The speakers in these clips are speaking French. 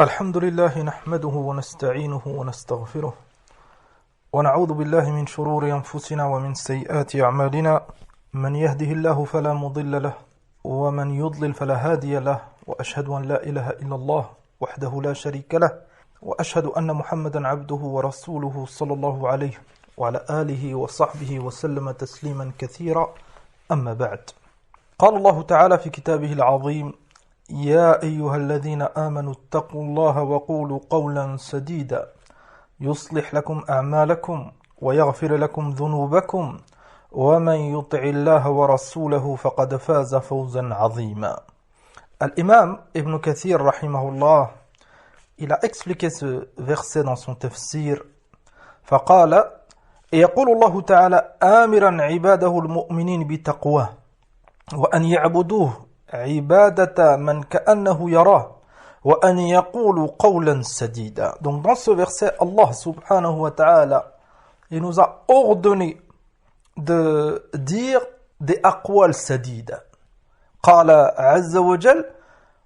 الحمد لله نحمده ونستعينه ونستغفره ونعوذ بالله من شرور أنفسنا ومن سيئات أعمالنا من يهده الله فلا مضل له ومن يضلل فلا هادي له وأشهد أن لا إله إلا الله وحده لا شريك له وأشهد أن محمدا عبده ورسوله صلى الله عليه وعلى آله وصحبه وسلم تسليما كثيرا أما بعد قال الله تعالى في كتابه العظيم يا أيها الذين آمنوا اتقوا الله وقولوا قولا سديدا يصلح لكم أعمالكم ويغفر لكم ذنوبكم ومن يطع الله ورسوله فقد فاز فوزا عظيما. L'imam Ibn Kathir rahimahullah, il a expliqué ce verset dans son tafsir. فقال يقول الله تعالى آمرا عباده المؤمنين بتقواه وأن يعبدوه عبادة من كأنه يراه وأن يقولوا قولا سديدا. Donc dans ce verset, Allah subhanahu wa ta'ala, il nous a ordonné de dire des aqwal sadida. قال عز وجل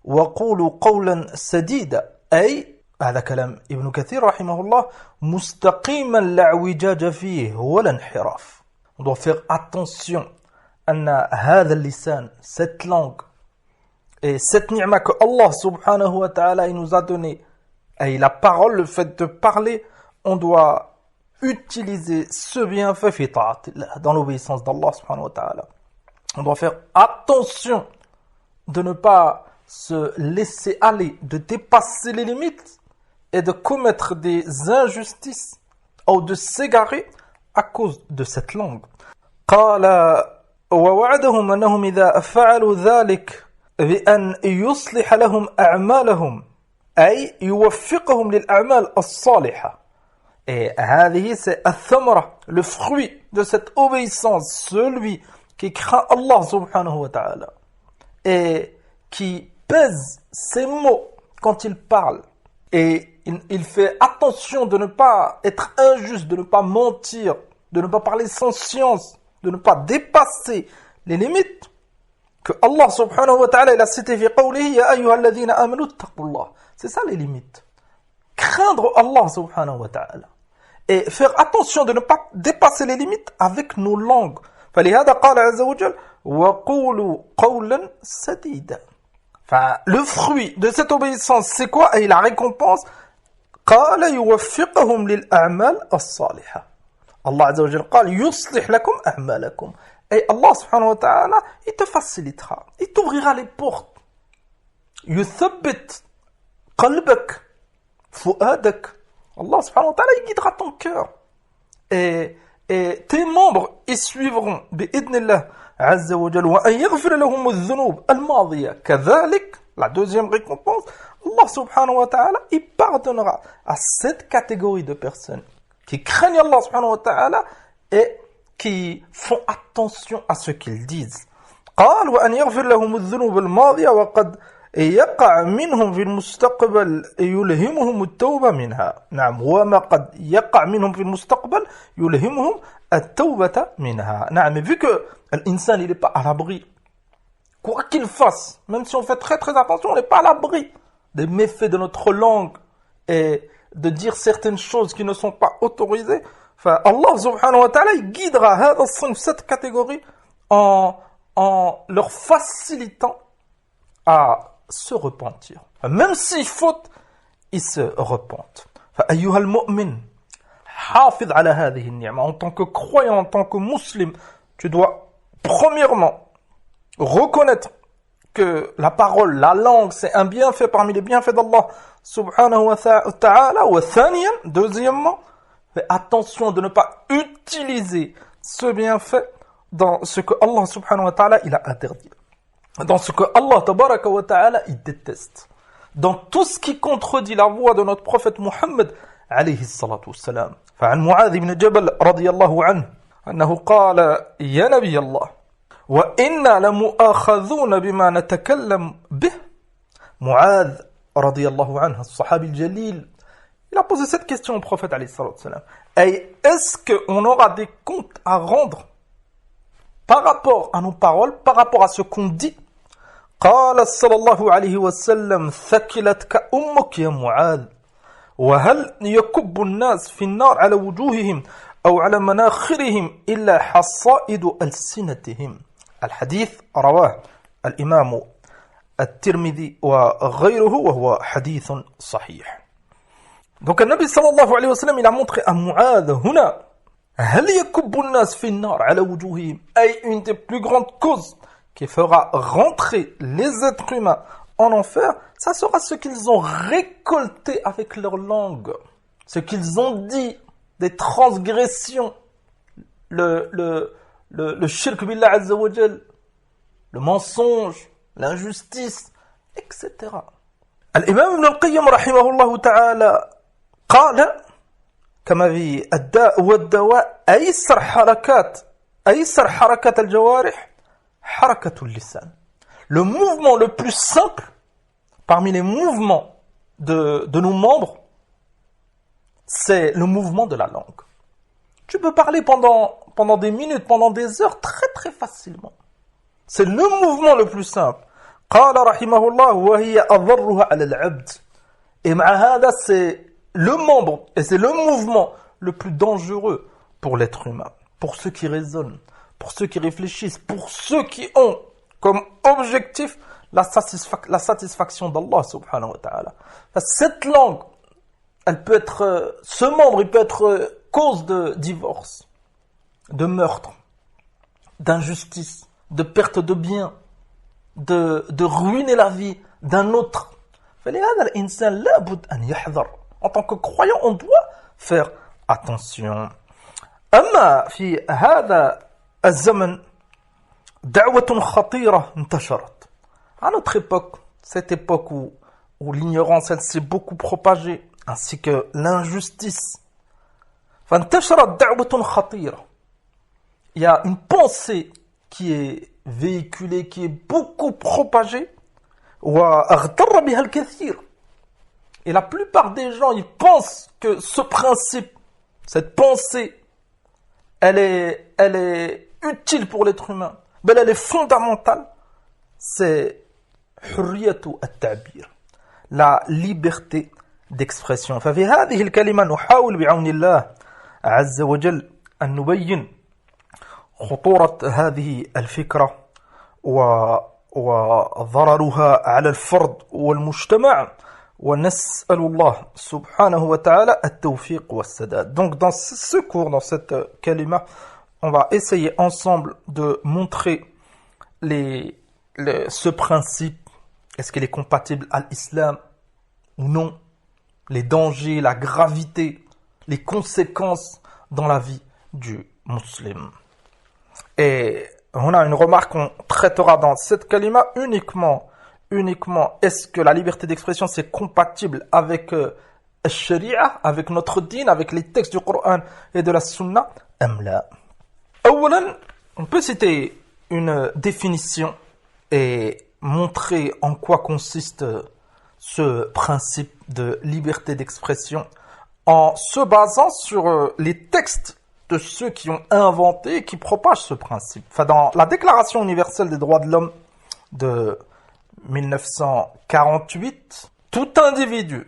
وقولوا قولا سديدا أي هذا كلام ابن كثير رحمه الله مستقيما لا اعوجاج فيه ولا انحراف. On doit faire attention أن هذا اللسان, cette langue et cette ni'ma que Allah subhanahu wa ta'ala il nous a donné, et la parole, le fait de parler, on doit utiliser ce bienfait fi ta'atillah, dans l'obéissance d'Allah subhanahu wa ta'ala. On doit faire attention de ne pas se laisser aller, de dépasser les limites et de commettre des injustices ou de s'égarer à cause de cette langue. قال ووعدهم أنهم إذا فعلوا ذلك بأن يصلح لهم أعمالهم أي يوفقهم للأعمال الصالحة. Et هذه c'est الثمرة, le fruit de cette obéissance, celui qui craint Allah subhanahu wa ta'ala et qui pèse ses mots quand il parle et il fait attention de ne pas être injuste, de ne pas mentir, de ne pas parler sans science, de ne pas dépasser les limites que Allah subhanahu wa ta'ala il a cité fi qawlihi ya ayyuha alladhina amanu ittaqullah. C'est ça les limites. Craindre Allah subhanahu wa ta'ala et faire attention de ne pas dépasser les limites avec nos langues. فلهذا قال عز وجل وقولوا قولا سديدا. Enfin, le fruit de cette obéissance c'est quoi? Et la récompense قال يوفقهم للأعمال الصالحة. Allah عز وجل قال يصلح لكم أعمالكم. Et Allah subhanahu wa ta'ala, il te facilitera, il t'ouvrira les portes. يثبت قلبك فؤادك. Allah subhanahu wa ta'ala, il guidera ton cœur. Et tes membres, ils suivront بإذن الله عز وجل وأن يغفر لهم الذنوب الماضية كذلك. La deuxième récompense, Allah subhanahu wa ta'ala, il pardonnera à cette catégorie de personnes qui craignent Allah subhanahu wa ta'ala et qui font attention à ce qu'ils disent. قال وأن يغفر لهم الذنوب الماضية وقد يقع منهم في المستقبل يلهمهم التوبة منها. نعم وما قد يقع منهم في المستقبل يلهمهم التوبة منها. نعم vu que l'insan il n'est pas à l'abri, quoi qu'il fasse, même si on fait très très attention, on n'est pas à l'abri des méfaits de notre langue et de dire certaines choses qui ne sont pas autorisées. Enfin, Allah subhanahu wa ta'ala il guidera cette catégorie en leur facilitant à se repentir. Même s'ils fautent, ils se repentent. فأيها المؤمن حافظ على هذه النعمة. En tant que croyant, en tant que musulman, tu dois premièrement reconnaître que la parole, la langue, c'est un bienfait parmi les bienfaits d'Allah subhanahu wa ta'ala. وثانيا, deuxièmement, fais attention de ne pas utiliser ce bienfait dans ce que Allah subhanahu wa ta'ala il a interdit, dans ce que Allah tabaraka wa ta'ala il déteste, dans tout ce qui contredit la voix de notre prophète Muhammad alayhi salatu wassalam. فعن معاذ بن جبل رضي الله عنه أنه قال يا نبي الله وإنا لمؤاخذون بما نتكلم به. معاذ رضي الله عنه الصحابي الجليل, il a posé cette question au prophète alayhi salatu wassalam. Et est-ce qu'on aura des comptes à rendre par rapport à nos paroles, par rapport à ce qu'on dit? قال صلى الله عليه وسلم ثكلتك أمك يا معاذ وهل يكب الناس في النار على وجوههم أو على مناخرهم إلا حصائد ألسنتهم. الحديث رواه الإمام الترمذي وغيره وهو حديث صحيح. Donc النبي صلى الله عليه وسلم il a montré à Mu'adh هنا هل يكب الناس في النار على وجوههم أي une des plus grandes causes qui fera rentrer les êtres humains en enfer, ça sera ce qu'ils ont récolté avec leur langue, ce qu'ils ont dit, des transgressions, le shirk billah azza wa jal, le mensonge, l'injustice, etc. الإمام ابن القيم رحمه الله تعالى قال كما في الداء والدواء أيسر حركات الجوارح حركة اللسان. Le mouvement le plus simple parmi les mouvements de nos membres, c'est le mouvement de la langue. Tu peux parler pendant des minutes, pendant des heures, très très facilement. C'est le mouvement le plus simple. قال رحمه الله وهي أضرها على العبد. Et مع هذا c'est le membre et c'est le mouvement le plus dangereux pour l'être humain, pour ceux qui raisonnent, pour ceux qui réfléchissent, pour ceux qui ont comme objectif la satisfaction d'Allah subhanahu wa ta'ala. Cette langue, elle peut être, ce membre, il peut être cause de divorce, de meurtre, d'injustice, de perte de biens, de ruiner la vie d'un autre. En tant que croyant, on doit faire attention. أما في هذا الزمن دعوة خطيرة انتشرت. À notre époque, cette époque où l'ignorance elle s'est beaucoup propagée, ainsi que l'injustice. فانتشرت دعوة خطيرة. Il y a une pensée qui est véhiculée, qui est beaucoup propagée. واغتر بها الكثير. Et la plupart des gens, ils pensent que ce principe, cette pensée, elle est utile pour l'être humain. Ben, elle est fondamentale. C'est حرية التعبير, la liberté d'expression. ففي هذه الكلمة نحاول بعون الله عز وجل أن نبين خطورة هذه الفكرة وضررها على الفرد والمجتمع. ونسأل الله سبحانه وتعالى التوفيق والسداد. Donc dans ce cours, dans cette kalima, on va essayer ensemble de montrer ce principe. Est-ce qu'il est compatible à l'islam ou non? Les dangers, la gravité, les conséquences dans la vie du musulman. Et on a une remarque qu'on traitera dans cette kalima uniquement est-ce que la liberté d'expression c'est compatible avec la sharia, avec notre dîn, avec les textes du Coran et de la sunna? Amla. أولاً, on peut citer une définition et montrer en quoi consiste ce principe de liberté d'expression en se basant sur les textes de ceux qui ont inventé et qui propagent ce principe. Enfin, dans la Déclaration universelle des droits de l'homme de 1948, tout individu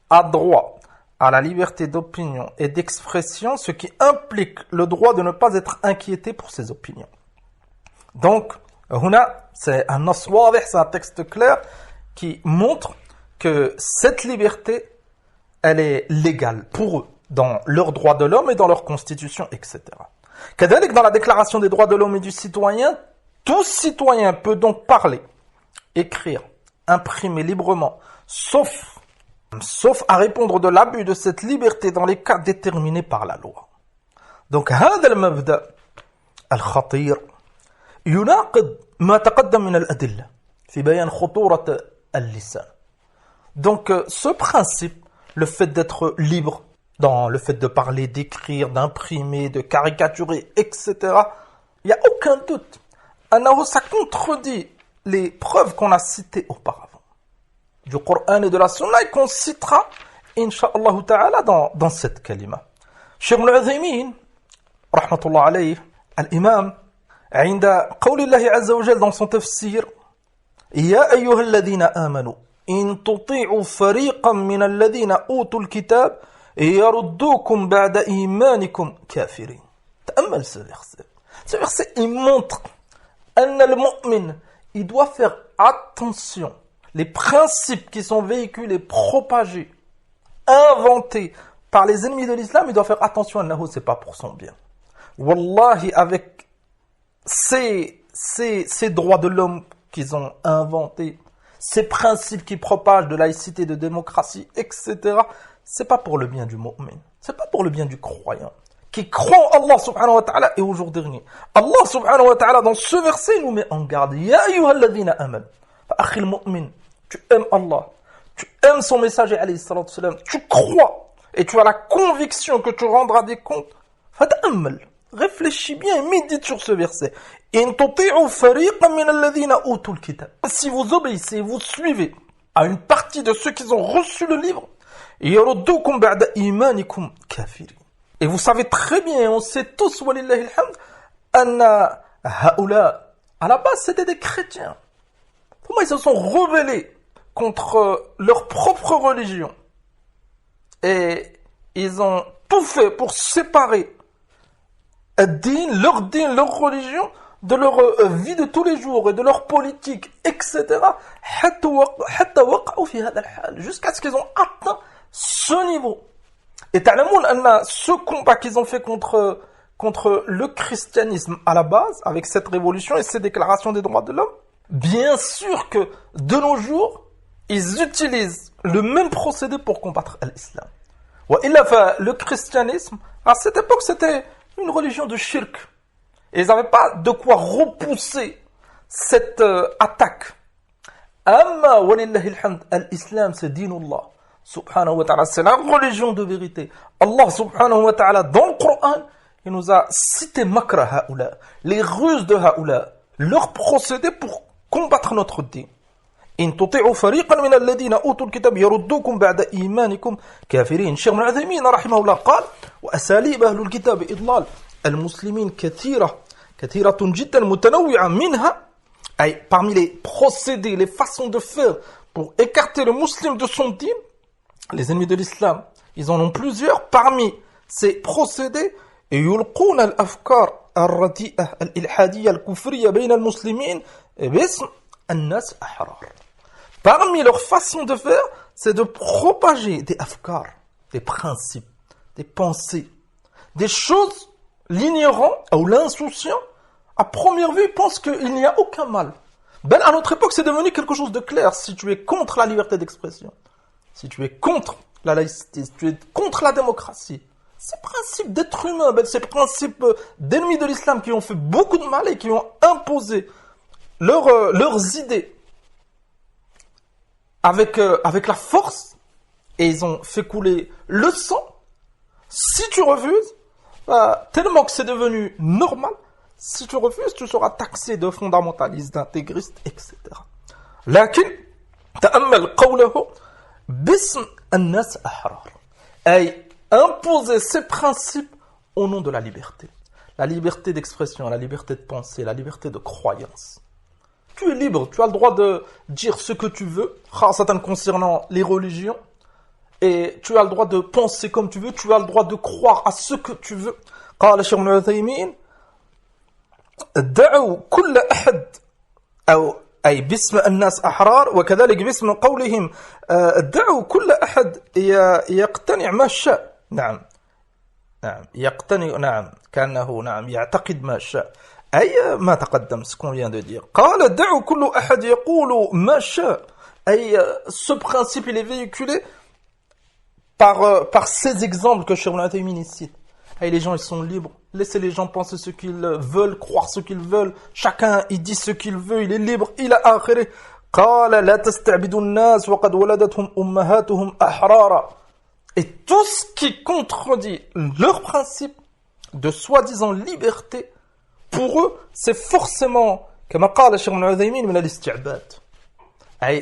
a droit à la liberté d'opinion et d'expression, ce qui implique le droit de ne pas être inquiété pour ses opinions. Donc, c'est un nas wadih, c'est un texte clair qui montre que cette liberté, elle est légale pour eux, dans leurs droits de l'homme et dans leur constitution, etc. Kadalik, dans la Déclaration des droits de l'homme et du citoyen, tout citoyen peut donc parler, écrire, imprimer librement, sauf à répondre de l'abus de cette liberté dans les cas déterminés par la loi. Donc, هذا المبدأ الخطير يناقض ما تقدم من الأدلة في بيان خطورة اللسان. Donc, ce principe, le fait d'être libre, dans le fait de parler, d'écrire, d'imprimer, de caricaturer, etc., il n'y a aucun doute. Ça contredit les preuves qu'on a citées auparavant du Coran et de la Sunna et qu'on citera, incha'Allah ta'ala, dans cette kalima. Cheikh Ibn Uthaymin, rahmatullah alayhi, al-imam, عند قول الله عز وجل dans son tafsir, يا أيها الذين آمنوا إن تطيعوا فريقا من الذين أوتوا الكتاب يردوكم بعد إيمانكم كافرين. تأمل ce verset. Ce verset, il montre أن المؤمن, il doit faire attention. Les principes qui sont véhiculés, propagés, inventés par les ennemis de l'islam, il doit faire attention à ce c'est pas pour son bien. Wallahi, avec ces droits de l'homme qu'ils ont inventés, ces principes qui propagent de laïcité, de démocratie, etc., c'est pas pour le bien du mu'min, c'est pas pour le bien du croyant, qui croit en Allah subhanahu wa ta'ala et au jour dernier. Allah subhanahu wa ta'ala, dans ce verset, nous met en garde. Ya ayyuhalladhina amanu, akhil mu'min, tu aimes Allah, tu aimes son messager, alayhi salatu salam, tu crois, et tu as la conviction que tu rendras des comptes. Fata'ammal, réfléchis bien et médite sur ce verset. In tuti'u fariqan min alladhina utul kitab. Si vous obéissez, vous suivez à une partie de ceux qui ont reçu le livre, yaruddukum ba'da imanikum kafirin. Et vous savez très bien, on sait tous, walillahi alhamd, anna haoula, à la base c'était des chrétiens. Comment ils se sont rebellés contre leur propre religion. Et ils ont tout fait pour séparer leur religion de leur vie de tous les jours et de leur politique, etc. Jusqu'à ce qu'ils ont atteint ce niveau. Et ce combat qu'ils ont fait contre le christianisme à la base, avec cette révolution et ces déclarations des droits de l'homme, bien sûr que de nos jours, ils utilisent le même procédé pour combattre l'islam. Le christianisme, à cette époque, c'était une religion de shirk. Et ils n'avaient pas de quoi repousser cette attaque. Amma walillahi alhamd, l'islam c'est dinullah. Subhanahu wa ta'ala, c'est la religion de vérité. Allah subhanahu wa ta'ala, dans le Coran, il nous a cité makra haoula, les ruses de haoula, leur procédé pour combattre notre din. إن تطيعوا فريقا من الذين أوتوا الكتاب يردوكم بعد إيمانكم كافرين. شيخ ابن عثيمين رحمه الله قال وأساليب أهل الكتاب إضلال المسلمين كثيرة جدا متنوعة منها أي parmi les procédés, les façons de faire pour écarter le musulman de son dîme, les ennemis de l'islam, ils en ont plusieurs. Parmi ces procédés, يلقون الأفكار الرديئة الإلحادية الكفرية بين المسلمين باسم الناس أحرار. Parmi leurs façons de faire, c'est de propager des afkars, des principes, des pensées, des choses. L'ignorant ou l'insouciant, à première vue, pense qu'il n'y a aucun mal. Ben, à notre époque, c'est devenu quelque chose de clair. Si tu es contre la liberté d'expression, si tu es contre la laïcité, si tu es contre la démocratie, ces principes d'être humain, ben, ces principes d'ennemis de l'islam qui ont fait beaucoup de mal et qui ont imposé leurs idées avec la force, et ils ont fait couler le sang. Si tu refuses, tellement que c'est devenu normal, si tu refuses, tu seras taxé de fondamentaliste, d'intégriste, etc. لكن تأمل قوله باسم الناس أحرار. أي imposer ces principes au nom de la liberté. La liberté d'expression, la liberté de penser, la liberté de croyance. Tu es libre, tu as le droit de dire ce que tu veux, concernant les religions, et tu as le droit de penser comme tu veux, tu as le droit de croire à ce que tu veux. قال الشيخ ابن عثيمين دعوا كل أحد أي باسم الناس أحرار وكذلك باسم قولهم دعوا كل أحد يقتنع ما شاء. نعم يقتنع، نعم كأنه نعم يعتقد ما شاء، أي ما تقدم ce qu'on vient de dire. قال دعوا كل أحد يقول ما شاء. أي ce principe il est véhiculé par ces exemples que Cheikh Ibn Uthaymin cite. Et les gens ils sont libres, laissez les gens penser ce qu'ils veulent, croire ce qu'ils veulent, chacun il dit ce qu'il veut, il est libre, il a akhiré. قال لا تستعبدوا الناس وقد ولدتهم أمهاتهم أحرارا. Et tout ce qui contredit leur principe de soi-disant liberté, pour eux c'est forcément كما قال الشيخ ابن عثيمين من الاستعباد.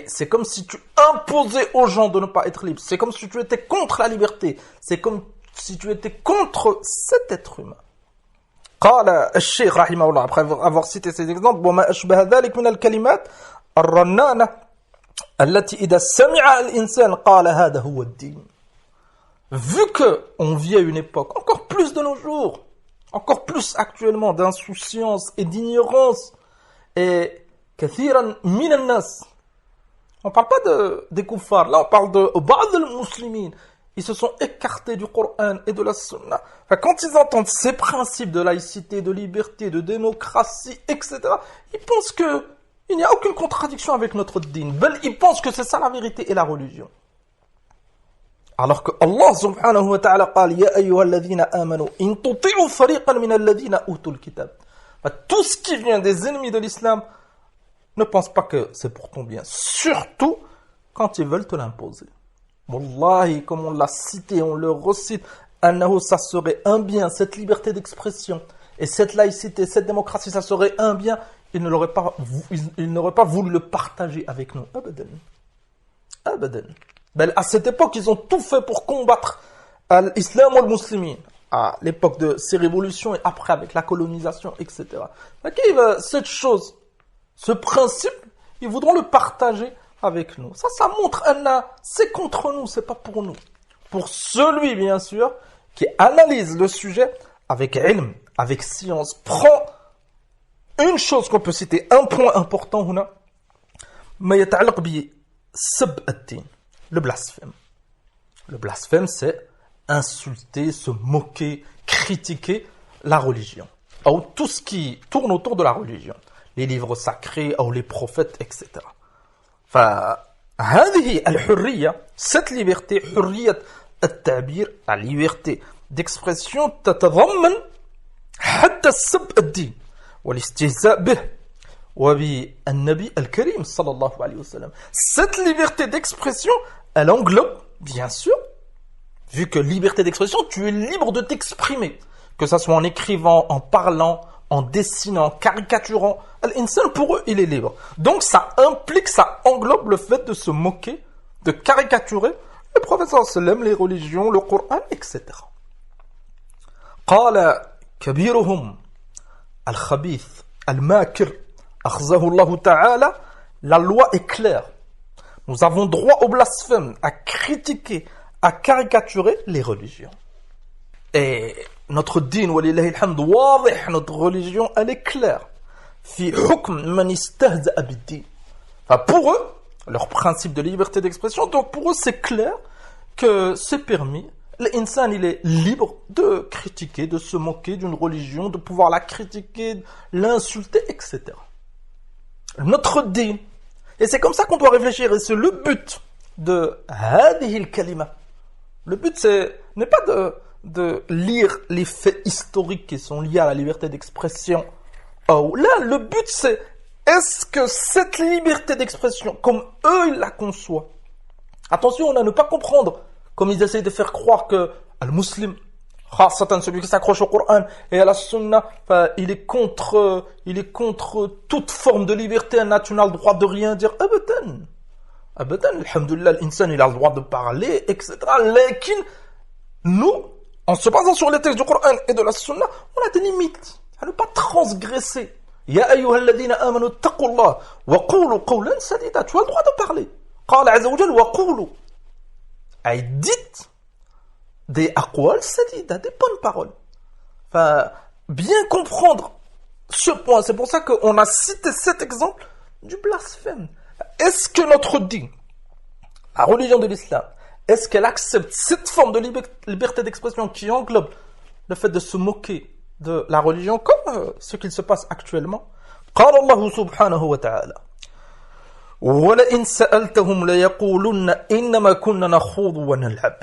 C'est comme si tu imposais aux gens de ne pas être libres, c'est comme si tu étais contre la liberté, c'est comme si tu étais contre cet être humain. قال الشيخ رحمه الله, après avoir cité ces exemples, وما أشبه ذلك من الكلمات الرنانة التي إذا سمع الإنسان قال هذا هو الدين. Vu qu'on vit à une époque, encore plus de nos jours, encore plus actuellement, d'insouciance et d'ignorance, et كثيرا من الناس, on ne parle pas des kuffars, là on parle de بعض المسلمين, ils se sont écartés du Coran et de la Sunna. Enfin, quand ils entendent ces principes de laïcité, de liberté, de démocratie, etc., ils pensent qu'il n'y a aucune contradiction avec notre dîn. Ils pensent que c'est ça la vérité et la religion. Alors que Allah subhanahu wa ta'ala قال يا أيها الذين آمنوا إن تطيعوا فريقا من الذين أوتوا الكتاب. Tout ce qui vient des ennemis de l'islam, ne pense pas que c'est pour ton bien. Surtout quand ils veulent te l'imposer. Wallahi, comme on l'a cité, on le recite, annahu, ça serait un bien, cette liberté d'expression et cette laïcité, cette démocratie, ça serait un bien, ils n'auraient pas voulu le partager avec nous. Abadan. Abadan. Ben, à cette époque, ils ont tout fait pour combattre l'islam ou le musulman. À l'époque de ces révolutions et après avec la colonisation, etc. Cette chose, ce principe, ils voudront le partager avec nous. Ça montre, c'est contre nous, c'est pas pour nous. Pour celui, bien sûr, qui analyse le sujet avec ilm, avec science, prend une chose qu'on peut citer, un point important, ما يتعلق بسب الدين. Le blasphème. Le blasphème, c'est insulter, se moquer, critiquer la religion. Ou tout ce qui tourne autour de la religion. Les livres sacrés, ou les prophètes, etc. فهذه الحرية, cette liberté, حرية التعبير, la liberté d'expression, تتضمن حتى السب الدين والاستهزاء به وبالنبي الكريم صلى الله عليه وسلم. Cette liberté d'expression, elle englobe, bien sûr, vu que liberté d'expression, tu es libre de t'exprimer, que ça soit en écrivant, en parlant, en dessinant, en caricaturant. L'insan, pour eux, il est libre. Donc ça implique, ça englobe le fait de se moquer, de caricaturer le prophète sallallahu alayhi wa sallam, les religions, le Coran, etc. قال كبيرهم الخبيث الماكر أخزاه الله تعالى. La loi est claire. Nous avons droit au blasphème, à critiquer, à caricaturer les religions. Et notre dîn, walillahi alhamd, wadih, notre religion, elle est claire. Fi hukm man istahza'a bid-din. Enfin, pour eux, leur principe de liberté d'expression, donc pour eux, c'est clair que c'est permis. L'insan, il est libre de critiquer, de se moquer d'une religion, de pouvoir la critiquer, l'insulter, etc. Notre dîn. Et c'est comme ça qu'on doit réfléchir, et c'est le but de هذه الكلمة. Le but, n'est pas de lire les faits historiques qui sont liés à la liberté d'expression. Oh, là, le but, c'est est-ce que cette liberté d'expression, comme eux, ils la conçoivent, attention, on a ne pas comprendre, comme ils essayent de faire croire que le musulman, Satan, celui qui s'accroche au Coran et à la Sunna, il est contre toute forme de liberté, tu n'as le droit de rien dire. Abadan, alhamdulillah, l'insan, il a le droit de parler, etc. Lakin, nous, en se basant sur les textes du Coran et de la Sunna, on a des limites à ne pas transgresser. Ya ayyuhalladhina amanu taqullah wa qulu qawlan sadida. Tu as le droit de parler. Qala azza wa jalla wa qulu. Ay dites des aqwal sadida, des bonnes paroles. Enfin, bien comprendre ce point, c'est pour ça qu'on a cité cet exemple du blasphème. Est-ce que notre dîn, la religion de l'islam, est-ce qu'elle accepte cette forme de liberté d'expression qui englobe le fait de se moquer de la religion comme ce qu'il se passe actuellement? قال الله سبحانه وتعالى ولئن سألتهم ليقولن إنما كنا نخوض ونلعب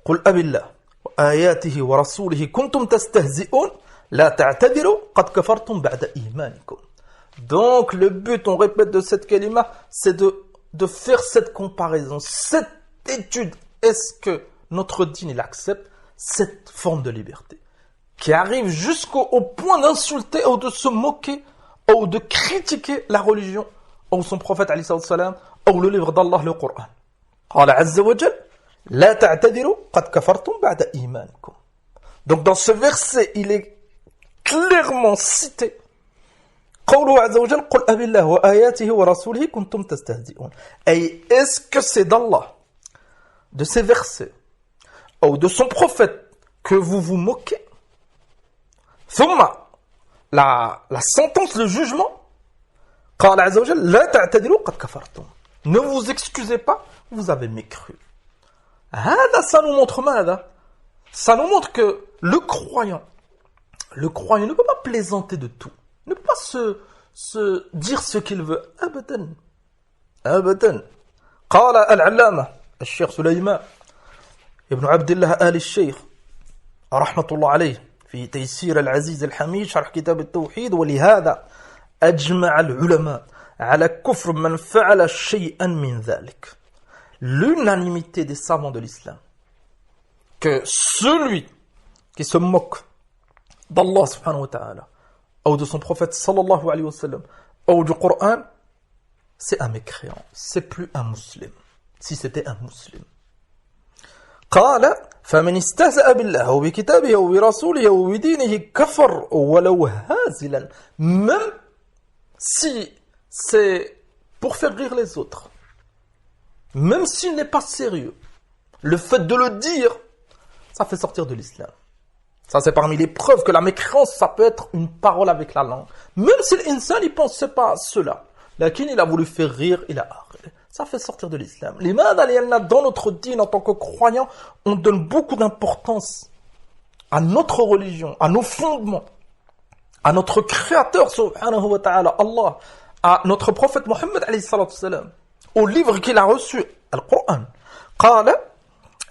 قل أب الله وآياته ورسوله كنتم تستهزئون لا تعتذروا قد كفرتم بعد إيمانكم. Donc le but, on répète, de cette kalima, c'est de faire cette comparaison, cette étude. Est-ce que notre dîn, il accepte cette forme de liberté qui arrive jusqu'au point d'insulter ou de se moquer ou de critiquer la religion ou son prophète alayhi salam ou le livre d'Allah, le Coran. قال عز وجل لا تعتذروا قد كفرتم بعد إيمانكم. Donc dans ce verset, il est clairement cité قوله عز وجل قل أبي الله وآياته ورسوله كنتم تستهزئون. Et est-ce que c'est d'Allah, de ses versets, ou de son prophète que vous vous moquez? ثم la sentence, le jugement, قال عز وجل لا تعتذروا قد كفرتم. Ne vous excusez pas, vous avez mécru. Ça nous montre ماذا? Ça nous montre que le croyant ne peut pas plaisanter de tout, ne peut pas se dire ce qu'il veut. أبدا. قال العلامة الشيخ سليمان ابن عبد الله آل الشيخ رحمة الله عليه في تيسير العزيز الحميد شرح كتاب التوحيد ولهذا أجمع العلماء على كفر من فعل شيئا من ذلك. L'unanimité des savants de l'islam que celui qui se moque d'Allah subhanahu wa ta'ala ou de son prophète sallallahu alayhi wa sallam ou du Coran, c'est un mécréant, c'est plus un musulman. Si c'était un musulman. قال فمن استهزأ بالله أو بكتابه أو برسوله أو بدينه كفر ولو هازلا. Même si c'est pour faire rire les autres, même s'il n'est pas sérieux, le fait de le dire, ça fait sortir de l'islam. Ça, c'est parmi les preuves que la mécréance, ça peut être une parole avec la langue. Même si l'insan, il ne pensait pas à cela. Lakin, il a voulu faire rire, ça fait sortir de l'islam. Les madaliens, dans notre dîne, en tant que croyants, on donne beaucoup d'importance à notre religion, à nos fondements, à notre créateur, subhanahu wa ta'ala, Allah, à notre prophète Mohammed, alayhi salatu salam, au livre qu'il a reçu, le Coran. قال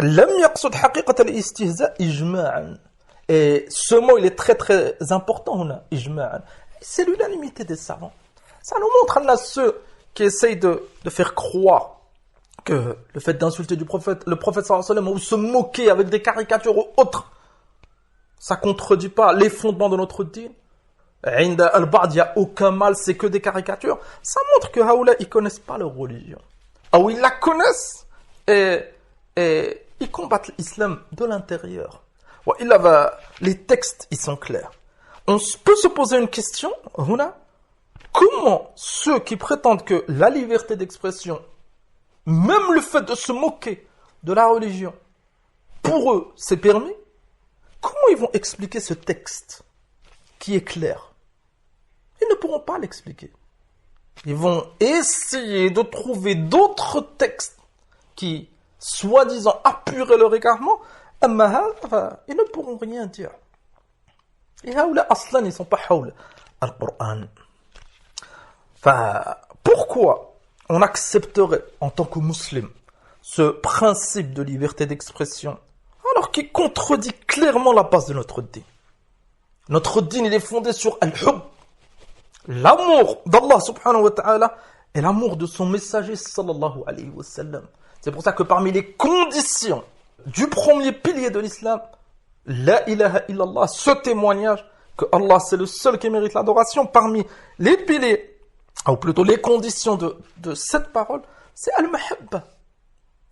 لم يقصد حقيقة الاستهزاء إجماعا. Et ce mot, il est très très important, on a ijma'an. C'est l'unanimité des savants. Ça nous montre à ceux qui essayent de faire croire que le fait d'insulter le prophète sallallahu alayhi wa sallam, ou se moquer avec des caricatures ou autres, ça contredit pas les fondements de notre dîne. Inda al-Ba'd, il n'y a aucun mal, c'est que des caricatures. Ça montre que Haoula, ils connaissent pas leur religion. Ou ils la connaissent et ils combattent l'islam de l'intérieur. Les textes, ils sont clairs. On peut se poser une question, comment ceux qui prétendent que la liberté d'expression, même le fait de se moquer de la religion, pour eux, c'est permis, comment ils vont expliquer ce texte qui est clair? Ils ne pourront pas l'expliquer. Ils vont essayer de trouver d'autres textes qui, soi-disant, appuieraient leur égarement. Ils ne pourront rien dire. Et là, aslan, ils ne sont pas haoul al-Qur'an. Pourquoi on accepterait, en tant que musulman, ce principe de liberté d'expression, alors qu'il contredit clairement la base de notre dîn? Notre dîn, il est fondé sur al-hub, l'amour d'Allah subhanahu wa ta'ala, et l'amour de son messager sallallahu alayhi wa sallam. C'est pour ça que parmi les conditions du premier pilier de l'islam, la ilaha illallah, ce témoignage que Allah c'est le seul qui mérite l'adoration, parmi les piliers, ou plutôt les conditions de cette parole, c'est al-mahabba.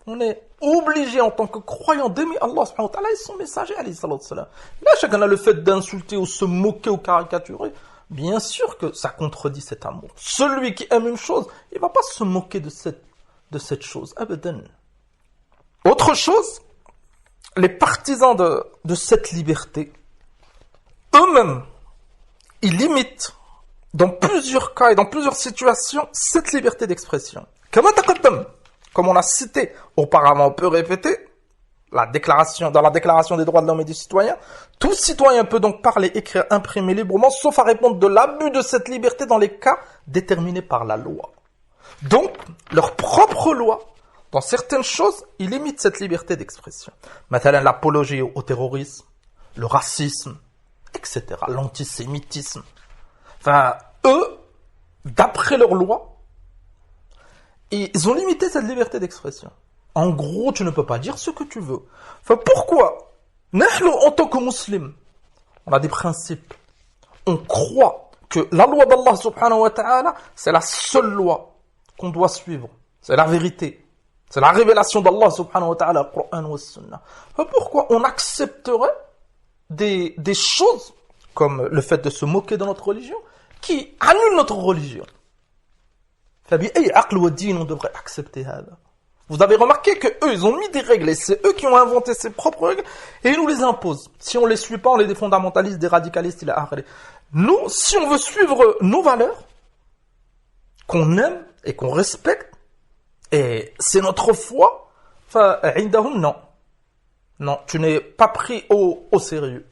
On est obligé en tant que croyant d'aimer Allah subhanahu wa ta'ala et son messager alayhi salatu salam. Là, chacun a le fait d'insulter ou se moquer ou caricaturer. Bien sûr que ça contredit cet amour. Celui qui aime une chose, il ne va pas se moquer de cette chose. Abadan. Autre chose, les partisans de cette liberté, eux-mêmes, ils limitent dans plusieurs cas et dans plusieurs situations cette liberté d'expression. Comme on a cité auparavant, on peut répéter dans la déclaration des droits de l'homme et du citoyen, tout citoyen peut donc parler, écrire, imprimer librement, sauf à répondre de l'abus de cette liberté dans les cas déterminés par la loi. Donc, leur propre loi, dans certaines choses, ils limitent cette liberté d'expression. Maintenant, l'apologie au terrorisme, le racisme, etc., l'antisémitisme. Eux, d'après leur loi, ils ont limité cette liberté d'expression. En gros, tu ne peux pas dire ce que tu veux. Pourquoi? Nous, en tant que musulmans, on a des principes. On croit que la loi d'Allah subhanahu wa ta'ala, c'est la seule loi qu'on doit suivre. C'est la vérité. C'est la révélation d'Allah subhanahu wa ta'ala, le Coran ou le Sunnah. Pourquoi on accepterait des choses, comme le fait de se moquer de notre religion, qui annule notre religion. فبأي عقل ودين on devrait accepter هذا. Vous avez remarqué que eux, ils ont mis des règles et c'est eux qui ont inventé ces propres règles et ils nous les imposent. Si on les suit pas, on est des fondamentalistes, des radicalistes, nous, si on veut suivre nos valeurs, qu'on aime et qu'on respecte, et c'est notre foi, non. Non, tu n'es pas pris au sérieux.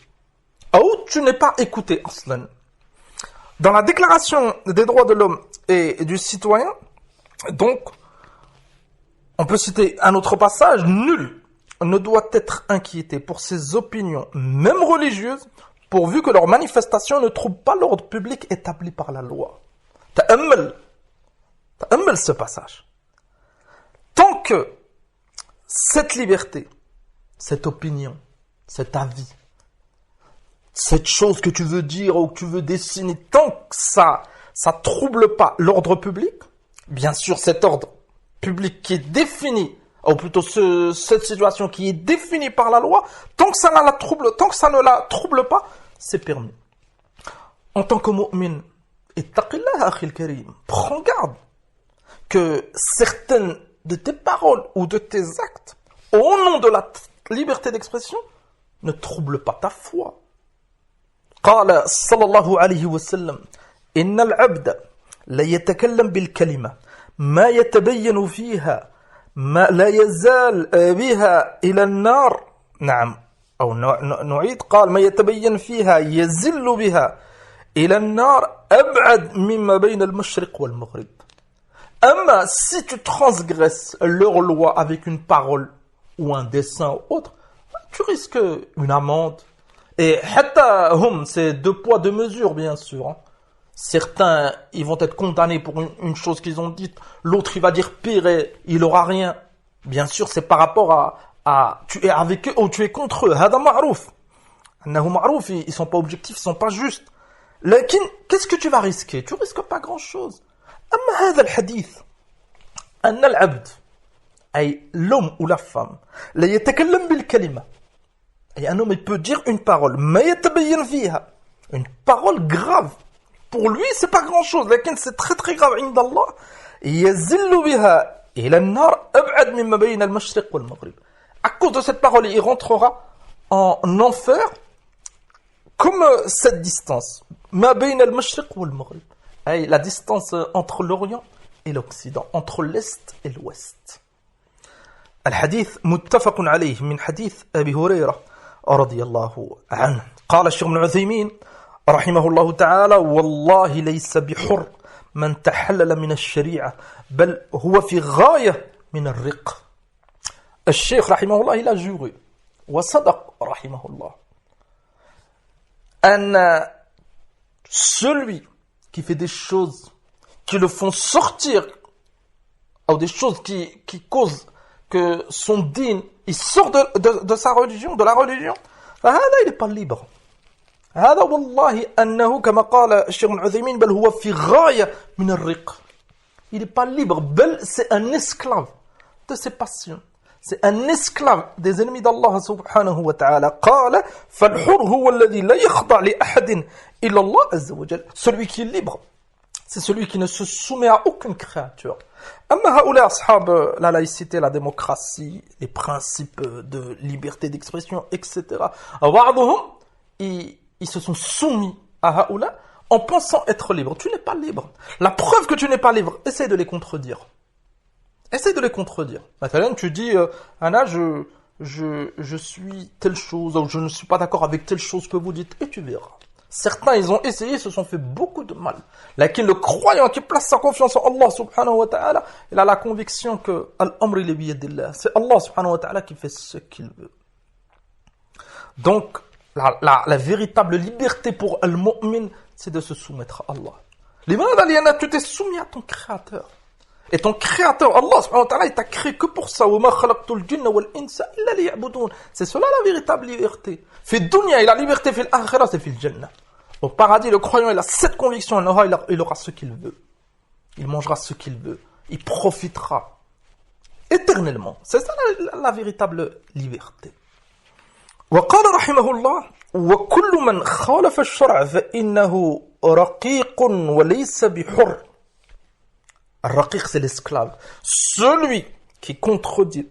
Ou tu n'es pas écouté, aslan. Dans la déclaration des droits de l'homme et du citoyen, donc, on peut citer un autre passage, nul ne doit être inquiété pour ses opinions, même religieuses, pourvu que leurs manifestations ne troublent pas l'ordre public établi par la loi. Ta'ammal ce passage. Tant que cette liberté, cette opinion, cet avis, cette chose que tu veux dire ou que tu veux dessiner, tant que ça trouble pas l'ordre public, bien sûr cet ordre public qui est défini, ou plutôt cette situation qui est définie par la loi, tant que ça ne la trouble pas, c'est permis. En tant que mu'min, ittaqillah akhil karim, prends garde que certaines de tes paroles ou de tes actes, au nom de la liberté d'expression, ne troublent pas ta foi. قال صلى الله عليه وسلم إن العبد لا يتكلم بالكلمة ما يتبين فيها ما لا يزال بها إلى النار نعم أو نعيد قال ما يتبين فيها يزل بها إلى النار أبعد مما بين المشرق والمغرب. Si tu transgresses leur loi avec une parole ou un dessin ou autre, tu risques une amende. Et hatta hum, c'est deux poids deux mesures bien sûr. Hein. Certains, ils vont être condamnés pour une chose qu'ils ont dite, l'autre il va dire pire et il aura rien. Bien sûr, c'est par rapport à tu es avec eux ou tu es contre eux. Hada ma'rouf. Annahu ma'rouf, ils sont pas objectifs, ils sont pas justes. Lakin, qu'est-ce que tu vas risquer? Tu risques pas grand-chose. أما هذا الحديث أن العبد أي l'homme ou la femme لا يتكلم بالكلمة أي un homme il peut dire une parole ما يتبين فيها une parole grave pour lui c'est pas grand chose لكن c'est très très grave عند الله يزل بها إلى النار أبعد مما بين المشرق والمغرب à cause de cette parole il rentrera en enfer comme cette distance ما بين المشرق والمغرب la distance entre l'Orient et l'Occident, entre l'Est et l'Ouest. الحديث متفق عليه من حديث أبي هريرة رضي الله عنه. قال الشيخ ابن عثيمين رحمه الله تعالى: والله ليس بحر من تحلل من الشريعة بل هو في غاية من الرق. الشيخ رحمه الله il a juré وصدق رحمه الله أن celui qui fait des choses qui le font sortir, ou des choses qui causent que son din, il sort de sa religion, de la religion, فهذا il n'est pas libre. هذا والله أنه كما قال الشيخ ابن عثيمين بل هو في غاية من الرق. Il n'est pas libre, bel c'est un esclave de ses passions. C'est un esclave des ennemis d'Allah subhanahu wa ta'ala. قال فالحر هو الذي لا يخضع لأحد إلا الله عز وجل. Celui qui est libre, c'est celui qui ne se soumet à aucune créature. أما هؤلاء أصحاب la laïcité, la démocratie, les principes de liberté d'expression, etc. بعضهم ils se sont soumis à هؤلاء en pensant être libres. Tu n'es pas libre. La preuve que tu n'es pas libre, essaie de les contredire. Essaie de les contredire. Maintenant, tu dis, Anna, je suis telle chose, ou je ne suis pas d'accord avec telle chose que vous dites, et tu verras. Certains, ils ont essayé, se sont fait beaucoup de mal. Lakin le croyant qui place sa confiance en Allah subhanahu wa ta'ala, il a la conviction que Al-Amri li biyadillah, c'est Allah subhanahu wa ta'ala qui fait ce qu'il veut. Donc, la véritable liberté pour Al-Mu'min, c'est de se soumettre à Allah. Limadha, tu t'es soumis à ton Créateur. Et ton créateur, Allah subhanahu wa ta'ala, il t'a créé que pour ça. C'est cela la véritable liberté. Fi dunya, et la liberté fi l'akhirah, c'est fi al-jannah. Au paradis, le croyant, il a cette conviction, il aura ce qu'il veut. Il mangera ce qu'il veut. Il profitera éternellement. C'est ça la véritable liberté. وقال رحمه الله وكل من خالف الشرع فإنه رقيق وليس بحر. Ar-raqiq, c'est l'esclave. Celui qui contredit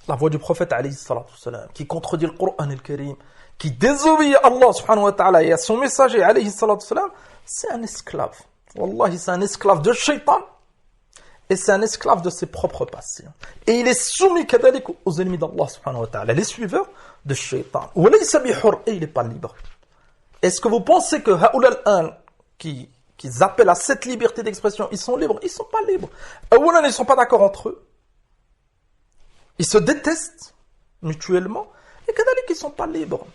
la voix du prophète alayhi salatu wassalam, qui contredit le Coran al-Karim, qui désobéit à Allah subhanahu wa ta'ala et à son messager alayhi salatu wassalam, c'est un esclave. Wallahi, c'est un esclave de shaitan et c'est un esclave de ses propres passions. Et il est soumis kadalik aux ennemis d'Allah subhanahu wa ta'ala, les suiveurs de shaitan. Et il n'est pas libre. Est-ce que vous pensez que haoula al-an qui appellent à cette liberté d'expression, ils sont libres? Ils ne sont pas libres. Ils ne sont pas d'accord entre eux. Ils se détestent mutuellement et kadalik ils ne sont pas libres.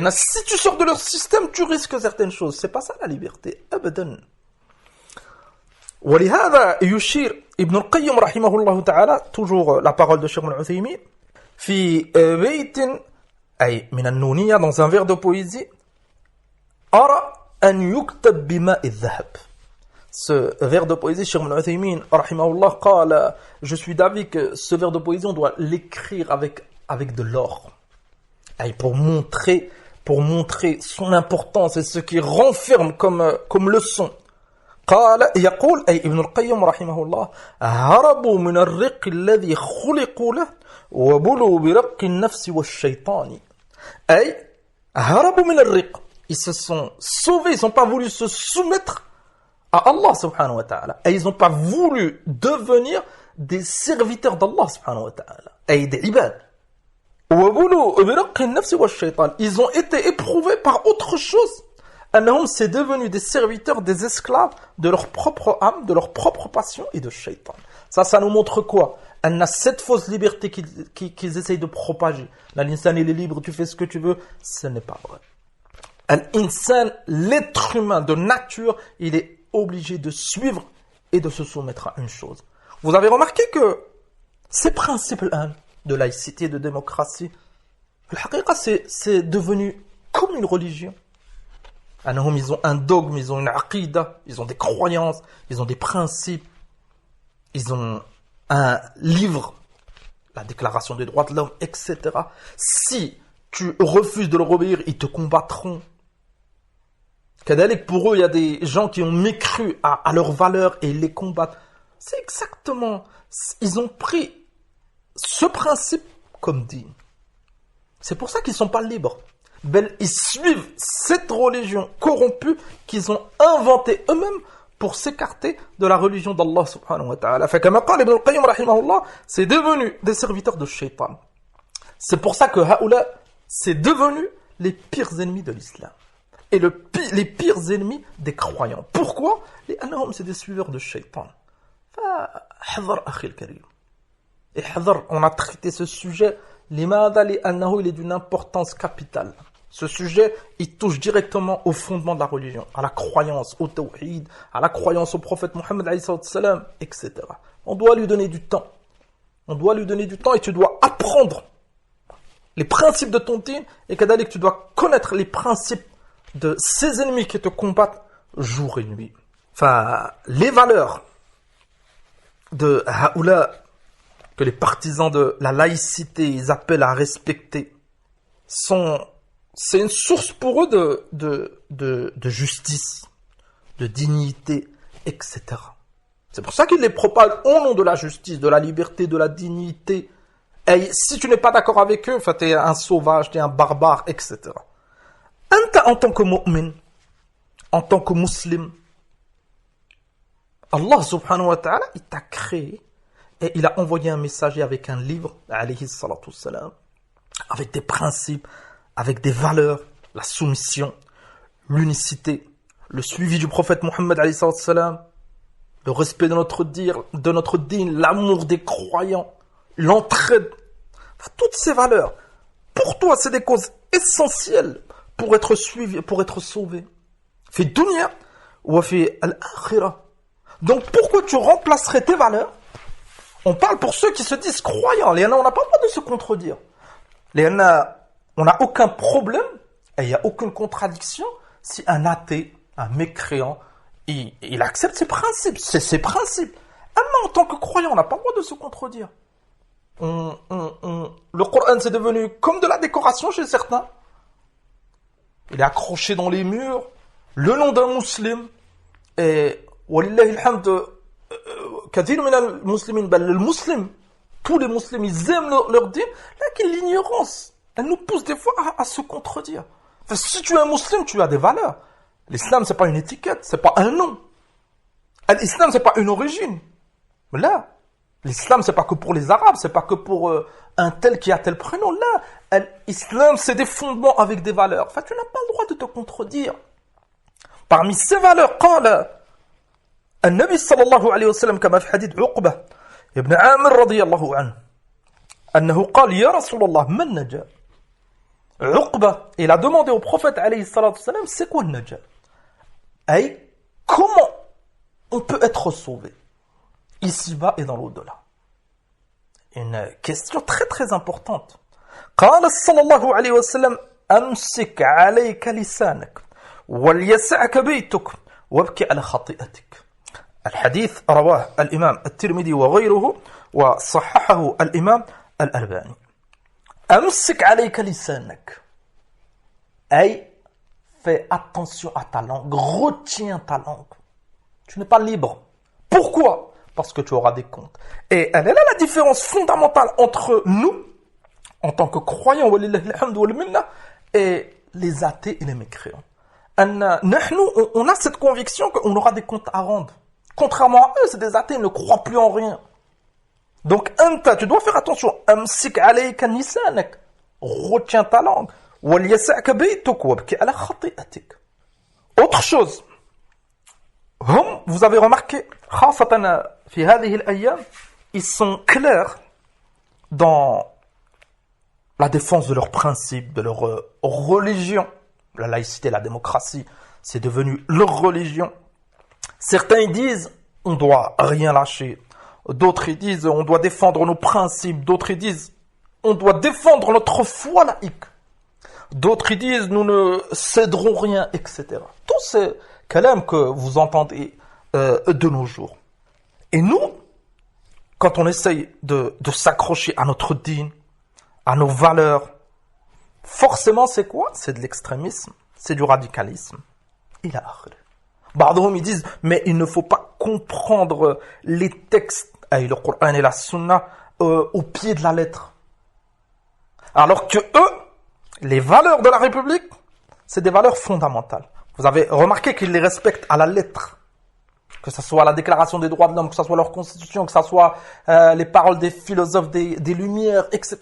Si tu sors de leur système, tu risques certaines choses. C'est pas ça la liberté. Abadan. ولهذا يشير ابن القيم رحمه الله تعالى toujours la parole de Cheikh Ibn Uthaymin في بيت أي من النونية dans un vers de poésie أرى أن يكتب بماء الذهب. Ce vers de poésie, Cheikh Ibn Uthaymin rahimahullah قال je suis d'avis que ce vers de poésie on doit l'écrire avec de l'or. Et pour montrer son importance et ce qui renferme comme leçon. قال يقول أي ابن القيم رحمه الله هربوا من الرق الذي خلقوا له وبلوا برق النفس والشيطان. أي هربوا من الرق. Ils se sont sauvés, ils n'ont pas voulu se soumettre à Allah subhanahu wa ta'ala. Et ils n'ont pas voulu devenir des serviteurs d'Allah subhanahu wa ta'ala. Et des ibad. Ils ont été éprouvés par autre chose. C'est devenu des serviteurs, des esclaves de leur propre âme, de leur propre passion et de shaitan. Ça nous montre quoi? Cette fausse liberté qu'ils essayent de propager. L'insan il est libre, tu fais ce que tu veux. Ce n'est pas vrai. L'insan, l'être humain de nature, il est obligé de suivre et de se soumettre à une chose. Vous avez remarqué que ces principes de laïcité, de démocratie, c'est devenu comme une religion. Ils ont un dogme, ils ont une aqida, ils ont des croyances, ils ont des principes, ils ont un livre, la déclaration des droits de l'homme, etc. Si tu refuses de leur obéir, ils te combattront. Pour eux, il y a des gens qui ont mécru à leurs valeurs et ils les combattent. C'est exactement, ils ont pris ce principe comme digne. C'est pour ça qu'ils ne sont pas libres. Ils suivent cette religion corrompue qu'ils ont inventée eux-mêmes pour s'écarter de la religion d'Allah subhanahu wa ta'ala. C'est devenu des serviteurs de shaitan. C'est pour ça que haoula, c'est devenu les pires ennemis de l'islam. Et les pires ennemis des croyants. Pourquoi? Les anahum, c'est des suiveurs de shaitan. Et on a traité ce sujet. L'imada li annahu, il est d'une importance capitale. Ce sujet, il touche directement au fondement de la religion, à la croyance, au tawhid, à la croyance au prophète Mohammed alayhi salam, etc. On doit lui donner du temps. On doit lui donner du temps et tu dois apprendre les principes de ton dîn et kadalik tu dois connaître les principes de ces ennemis qui te combattent jour et nuit. Enfin, les valeurs de haoula que les partisans de la laïcité ils appellent à respecter c'est une source pour eux de justice, de dignité, etc. C'est pour ça qu'ils les propagent au nom de la justice, de la liberté, de la dignité. Et si tu n'es pas d'accord avec eux, tu es un sauvage, tu es un barbare, etc. En tant que mu'min, en tant que musulman, Allah subhanahu wa ta'ala, il t'a créé et il a envoyé un messager avec un livre, alayhi salatu wassalam, avec des principes, avec des valeurs, la soumission, l'unicité, le suivi du prophète Mohammed alayhi salatu wassalam, le respect de notre dîn, l'amour des croyants, l'entraide, toutes ces valeurs. Pour toi, c'est des causes essentielles pour être suivi, pour être sauvé. Fi dunya ou fi al-akhirah. Donc pourquoi tu remplacerais tes valeurs? On parle pour ceux qui se disent croyants. On n'a pas le droit de se contredire. On n'a aucun problème et il n'y a aucune contradiction si un athée, un mécréant, il accepte ses principes. C'est ses principes. Mais en tant que croyant, on n'a pas le droit de se contredire. Le Coran, c'est devenu comme de la décoration chez certains. Il est accroché dans les murs. le nom d'un musulman, et walillahi alhamd, kathir min al-muslimin, bal al-muslim, tous les musulmans, ils aiment leur dîn, là, l'ignorance, elle nous pousse des fois à se contredire. Enfin, si tu es un musulman, tu as des valeurs. L'islam, c'est pas une étiquette, c'est pas un nom. L'islam, c'est pas une origine. Mais là, l'islam, c'est pas que pour les Arabes, c'est pas que pour un tel qui a tel prénom. Là, l'islam, c'est des fondements avec des valeurs. Enfin, tu n'as pas le droit de te contredire. Parmi ces valeurs, قال النبي صلى الله عليه وسلم كما في حديث عقبة ابن عامر رضي الله عنه أنه قال يا رسول الله ما النجاة. Uqba, il a demandé au prophète alayhi salatu salam, c'est quoi le najat? Et comment on peut être sauvé ici-bas et dans l'au-delà? Une question très très importante. قال صلى الله عليه وسلم أمسك عليك لسانك وليسعك بيتك وابكي على خطيئتك. الحديث رواه الإمام الترمذي وغيره وصححه الإمام الألباني. أمسك عليك لسانك. Hey, fais attention à ta langue, retiens ta langue. Tu n'es pas libre. Pourquoi? Parce que tu auras des comptes. Et elle est là la différence fondamentale entre nous, en tant que croyants, et les athées et les mécréants. On a cette conviction qu'on aura des comptes à rendre. Contrairement à eux, c'est des athées, ils ne croient plus en rien. Donc, tu dois faire attention. Amsik alayka lisanak. Retiens ta langue. وليسعك بيتك وابكي على خطيئتك. Autre chose. Vous avez remarqué, خاصة في هذه الأيام, ils sont clairs dans la défense de leurs principes, de leur religion. La laïcité, la démocratie, c'est devenu leur religion. Certains ils disent, on doit rien lâcher. D'autres ils disent, on doit défendre nos principes. D'autres ils disent, on doit défendre notre foi laïque. D'autres ils disent, nous ne céderons rien, etc. Tous ces kalams que vous entendez de nos jours. Et nous, quand on essaye de s'accrocher à notre dîn, à nos valeurs, forcément c'est quoi? C'est de l'extrémisme, c'est du radicalisme. Il a Ba'dhum ils disent, mais il ne faut pas comprendre les textes, le Coran et la Sunna, au pied de la lettre. Alors que eux, les valeurs de la République, c'est des valeurs fondamentales. Vous avez remarqué qu'ils les respectent à la lettre. Que ce soit la déclaration des droits de l'homme, que ce soit leur constitution, que ce soit les paroles des philosophes des Lumières, etc.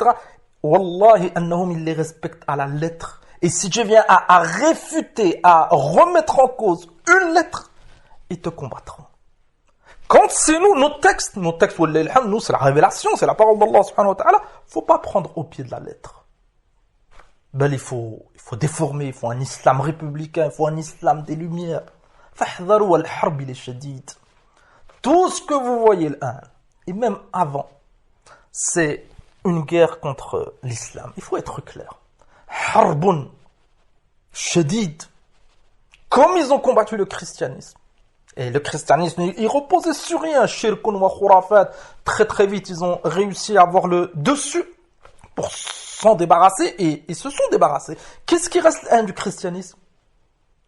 Wallahi, annahum, ils les respectent à la lettre. Et si tu viens à réfuter, à remettre en cause une lettre, ils te combattront. Quand c'est nous, nos textes, nous, c'est la révélation, c'est la parole d'Allah subhanahu wa ta'ala, faut pas prendre au pied de la lettre. Ben, il faut déformer, il faut un islam républicain, il faut un islam des Lumières. فاحذروا الحرب للشديد. Tout ce que vous voyez là, et même avant, c'est une guerre contre l'islam. Il faut être clair. Harbun shadid. Comme ils ont combattu le christianisme. Et le christianisme, il reposait sur rien. Shirkun wa khurafat. Très très vite, ils ont réussi à avoir le dessus pour s'en débarrasser et ils se sont débarrassés. Qu'est-ce qui reste du christianisme?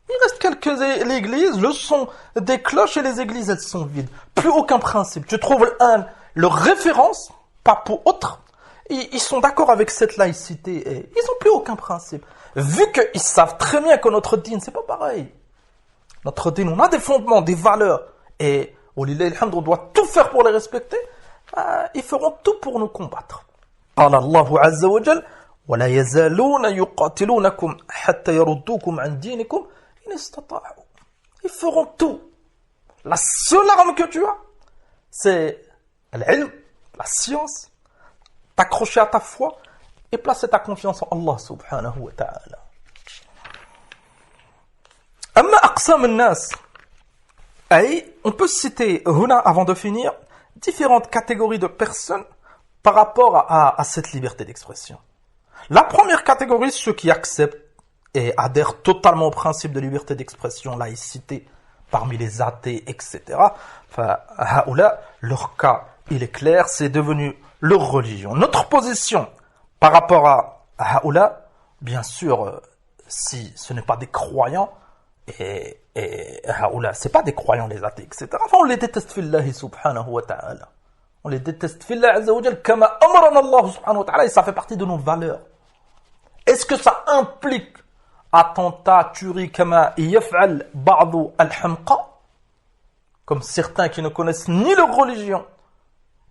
Il reste quelques églises, le son des cloches et les églises, elles sont vides. Plus aucun principe. Tu trouves leur référence, pas pour autre. Ils sont d'accord avec cette laïcité et ils n'ont plus aucun principe. Vu qu'ils savent très bien que notre dîn, c'est pas pareil. Notre dîn, on a des fondements, des valeurs. Et on doit tout faire pour les respecter. Ils feront tout pour nous combattre. قال الله عز وجل ولا يزالون يقاتلونكم حتى يردوكم عن دينكم إن استطاعوا. Ils feront tout. La seule arme que tu as, c'est l'ilm, la science, t'accrocher à ta foi et placer ta confiance en Allah subhanahu wa ta'ala. أما أقسام الناس, on peut citer هنا avant de finir différentes catégories de personnes par rapport à cette liberté d'expression. La première catégorie, ceux qui acceptent et adhèrent totalement au principe de liberté d'expression, laïcité, parmi les athées, etc. Leur cas, il est clair, c'est devenu leur religion. Notre position par rapport à Haoula, bien sûr, si ce n'est pas des croyants, c'est pas des croyants les athées, etc. Enfin, on les déteste fillahi subhanahu wa ta'ala. On les déteste fillah azza wa jal kama amarana Allah subhanahu wa ta'ala, et ça fait partie de nos valeurs. Est-ce que ça implique attentat, tuerie, kama yaf'al ba'du al-hamqa, comme certains qui ne connaissent ni leur religion,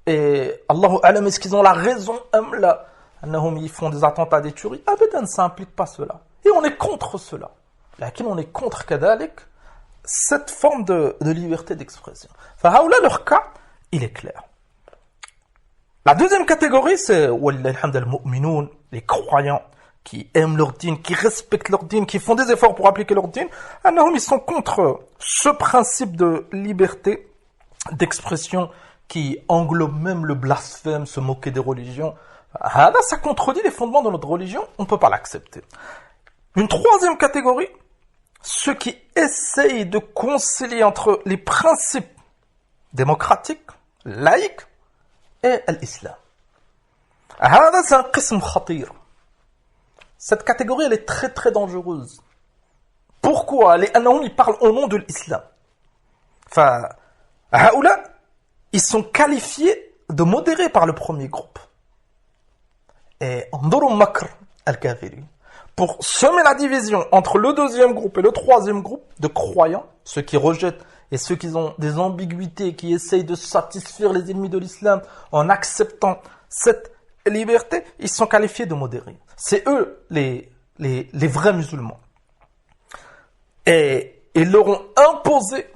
et Allahu a'lam, est-ce qu'ils ont la raison, là, ils font des attentats, des tueries? Abadan, ça implique pas cela. Et on est contre cela. Lakin on est contre kadalik, cette forme de liberté d'expression. Fahaoula, leur cas, il est clair. La deuxième catégorie, c'est les croyants qui aiment leur dîn, qui respectent leur dîn, qui font des efforts pour appliquer leur dîn. Ils sont contre ce principe de liberté d'expression qui englobe même le blasphème, se moquer des religions. Ça contredit les fondements de notre religion, on ne peut pas l'accepter. Une troisième catégorie, ceux qui essayent de concilier entre les principes démocratiques, laïques, et l'islam. C'est un qism khatir. Cette catégorie, elle est très très dangereuse. Pourquoi? Ils parlent au nom de l'islam. Ils sont qualifiés de modérés par le premier groupe. Et Anduru Makr al-Kafiri, pour semer la division entre le deuxième groupe et le troisième groupe de croyants, ceux qui rejettent et ceux qui ont des ambiguïtés, qui essayent de satisfaire les ennemis de l'islam en acceptant cette liberté, ils sont qualifiés de modérés. C'est eux les vrais musulmans. Et ils leur ont imposé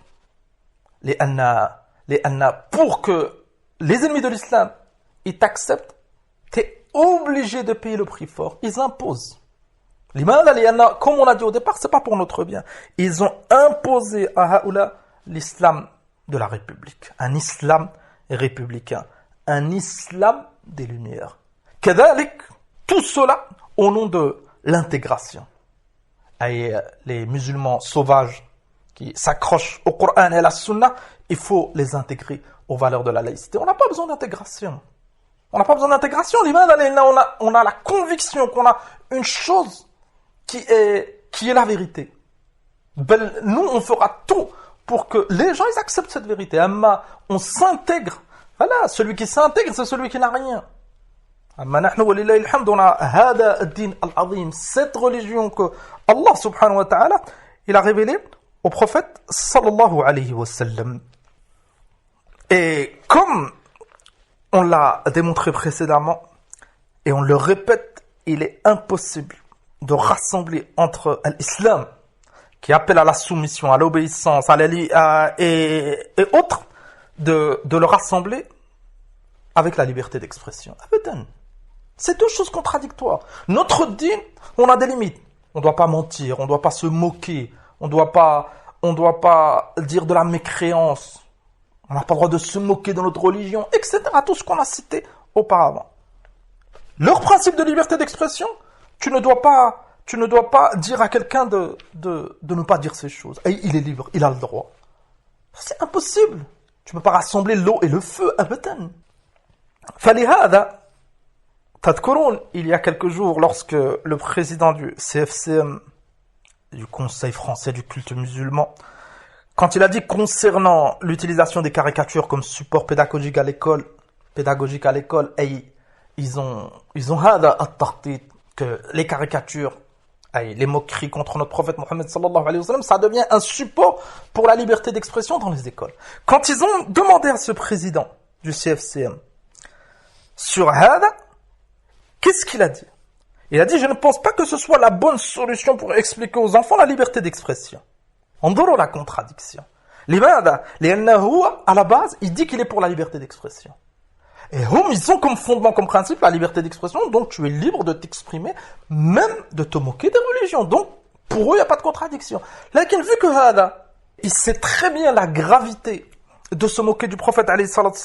les anna, pour que les ennemis de l'islam ils t'acceptent, t'es obligé de payer le prix fort. Ils imposent. Comme on a dit au départ, c'est pas pour notre bien. Ils ont imposé à Haoula l'islam de la République. Un islam républicain. Un islam des Lumières. Kadalik, tout cela au nom de l'intégration. Et les musulmans sauvages qui s'accrochent au Coran et à la Sunna, il faut les intégrer aux valeurs de la laïcité. On n'a pas besoin d'intégration. On n'a pas besoin d'intégration. On a la conviction qu'on a une chose qui est la vérité. Nous, on fera tout pour que les gens ils acceptent cette vérité. Amma, on s'intègre. Voilà, celui qui s'intègre, c'est celui qui n'a rien. Amma nahnu walillahi alhamd, on a hada ad-din al-azim, cette religion que Allah subhanahu wa ta'ala, il a révélée au prophète sallallahu alayhi wa sallam. Et comme on l'a démontré précédemment, et on le répète, il est impossible de rassembler entre l'islam, qui appelle à la soumission, à l'obéissance, et autres, de le rassembler avec la liberté d'expression. Abadan. C'est deux choses contradictoires. Notre dîn, on a des limites. On ne doit pas mentir, on ne doit pas se moquer, on ne doit pas dire de la mécréance. On n'a pas le droit de se moquer de notre religion, etc. Tout ce qu'on a cité auparavant. Leur principe de liberté d'expression, tu ne dois pas dire à quelqu'un de ne pas dire ces choses. Et il est libre, il a le droit. C'est impossible. Tu ne peux pas rassembler l'eau et le feu, abadan. Falihada, tadkurun, il y a quelques jours, lorsque le président du CFCM, du Conseil français du culte musulman, quand il a dit concernant l'utilisation des caricatures comme support pédagogique à l'école, et ils ont hada at-tahtit, que les caricatures, les moqueries contre notre prophète Mohammed sallallahu alayhi wa sallam, ça devient un support pour la liberté d'expression dans les écoles. Quand ils ont demandé à ce président du CFCM sur hada, qu'est-ce qu'il a dit? Il a dit, je ne pense pas que ce soit la bonne solution pour expliquer aux enfants la liberté d'expression. On voit la contradiction. L'imada, à la base, il dit qu'il est pour la liberté d'expression. Et ils ont comme fondement, comme principe, la liberté d'expression, donc tu es libre de t'exprimer, même de te moquer des religions. Donc, pour eux, il n'y a pas de contradiction. Là, vu que Hada, il sait très bien la gravité de se moquer du prophète, alayhi salatu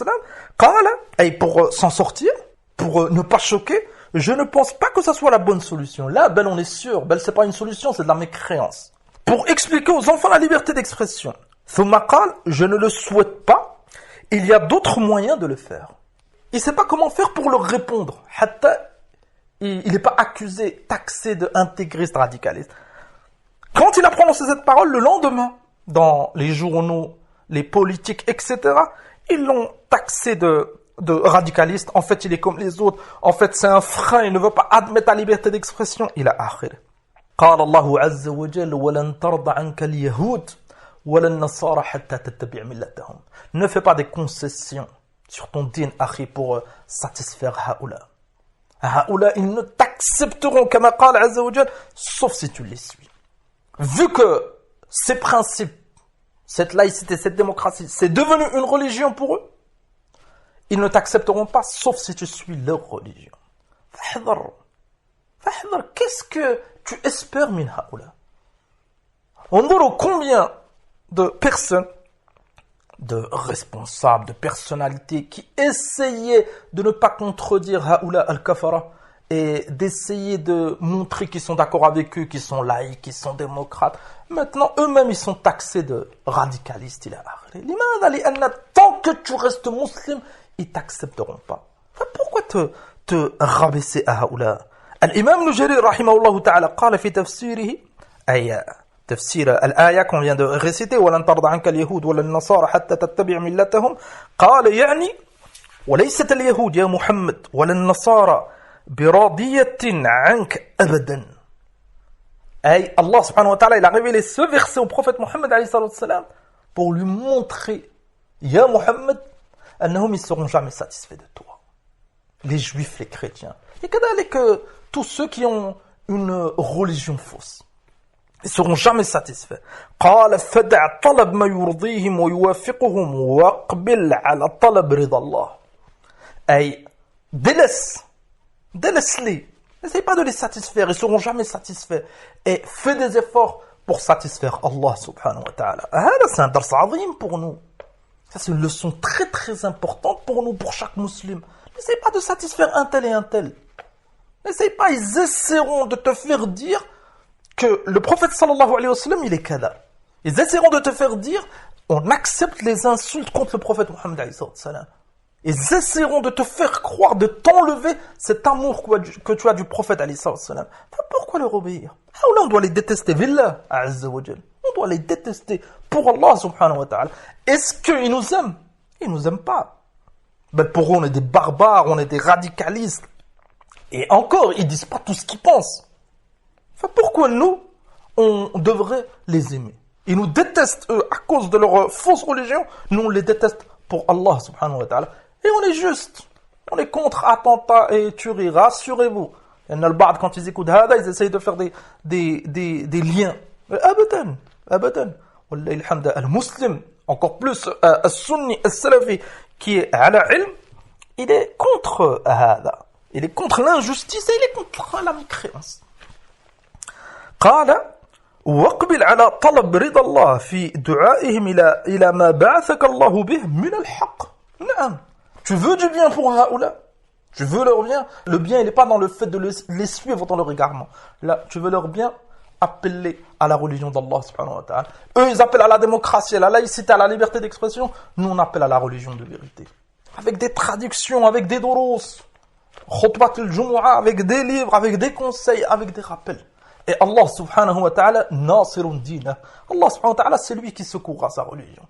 wassalam, et pour s'en sortir, pour ne pas choquer, je ne pense pas que ça soit la bonne solution. Là, on est sûr, c'est pas une solution, c'est de la mécréance. Pour expliquer aux enfants la liberté d'expression, je ne le souhaite pas, il y a d'autres moyens de le faire. Il ne sait pas comment faire pour leur répondre. Il n'est pas accusé, taxé d'intégriste radicaliste. Quand il a prononcé cette parole, le lendemain, dans les journaux, les politiques, etc., ils l'ont taxé de radicaliste. En fait, il est comme les autres. En fait, c'est un frein. Il ne veut pas admettre la liberté d'expression. Il a akhir. قال الله عز وجل ولن ترضى عنك اليهود ولا النصارى حتى تتبع ملتهم. Ne fais pas des concessions sur ton din akhi pour satisfaire haoula. Haoula, ils ne t'accepteront كما قال عز وجل sauf si tu les suis. Vu que ces principes, cette laïcité, cette démocratie, c'est devenu une religion pour eux, ils ne t'accepteront pas sauf si tu suis leur religion. فاحذر. Qu'est-ce que tu espères min haoula? On voit combien de personnes, de responsables, de personnalités qui essayaient de ne pas contredire haoula al-kafara et d'essayer de montrer qu'ils sont d'accord avec eux, qu'ils sont laïcs, qu'ils sont démocrates. Maintenant, eux-mêmes, ils sont taxés de radicalistes. Tant que tu restes musulman, ils t'accepteront pas. Pourquoi te rabaisser à haoula? الإمام الجرير رحمه الله تعالى قال في تفسيره أي تفسير الآية qu'on vient de réciter ولن ترضى عنك اليهود ولا النصارى حتى تتبع ملتهم قال يعني وليست اليهود يا محمد ولا النصارى براضية عنك أبدا. أي Allah subhanahu wa ta'ala il a révélé ce verset au prophète Mohammed alayhi salatu wassalam pour lui montrer Ya Muhammad أنهم ils seront jamais satisfaits de toi, les juifs, les chrétiens et que tous ceux qui ont une religion fausse. Ils ne seront jamais satisfaits. قال فدع طلب ما يرضيهم ويوافقهم واقبل على طلب رضا الله. أي délaisse-les. N'essaye pas de les satisfaire, ils ne seront jamais satisfaits. Et fais des efforts pour satisfaire Allah subhanahu wa ta'ala. C'est un dars azim pour nous. Ça, c'est une leçon très très importante pour nous, pour chaque musulman. N'essaye pas de satisfaire un tel et un tel. N'essaye pas, ils essaieront de te faire dire que le prophète sallallahu alayhi wa sallam, il est kada. Ils essaieront de te faire dire, on accepte les insultes contre le prophète Mohammed alayhi wa sallam. Ils essaieront de te faire croire, de t'enlever cet amour que tu as du prophète alayhi wa sallam. Pourquoi leur obéir? Là, on doit les détester, billah, azza wa jal. On doit les détester pour Allah subhanahu wa ta'ala. Est-ce qu'ils nous aiment? Ils nous aiment pas. Ben pour eux, on est des barbares, on est des radicalistes. Et encore, ils disent pas tout ce qu'ils pensent. Pourquoi nous, on devrait les aimer? Ils nous détestent, eux, à cause de leur fausse religion. Nous, on les déteste pour Allah, subhanahu wa ta'ala. Et on est juste. On est contre attentats et tueries. Rassurez-vous. Il y en a le bard, quand ils écoutent Hada, ils essayent de faire des liens. Abadan. Wallahi alhamda, al-muslim, encore plus, al-sunni, al-salafi, qui est à la ilm, il est contre Hada. Il est contre l'injustice et il est contre la mécréance. قال واقبل على طلب رضا الله في دعائهم إلى ما بعثك الله به من الحق. نعم. Tu veux du bien pour haoula? Tu veux leur bien? Le bien, il n'est pas dans le fait de les suivre dans leur égarement. Là, tu veux leur bien? Appeler à la religion d'Allah subhanahu wa ta'ala. Eux, ils appellent à la démocratie, à la laïcité, à la liberté d'expression. Nous, on appelle à la religion de vérité. Avec des traductions, avec des doros. Khutbat al-Jumu'ah, avec des livres, avec des conseils, avec des rappels. Et Allah subhanahu wa ta'ala, nasirun dina. Allah subhanahu wa ta'ala, c'est lui qui secourra sa religion.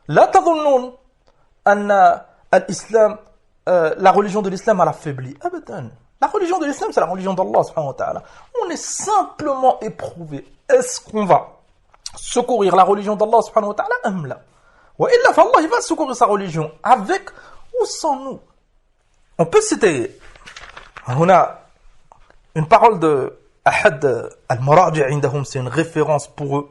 La tadhunnun anna al-Islam, la religion de l'Islam, elle a faibli. Abadan. La religion de l'Islam, c'est la religion d'Allah subhanahu wa ta'ala. On est simplement éprouvé. Est-ce qu'on va secourir la religion d'Allah subhanahu wa ta'ala? Amla. Wa illa Allah, il va secourir sa religion avec ou sans nous. On peut citer on a une parole de Ahad al-Muraji' indahum, c'est une référence pour eux.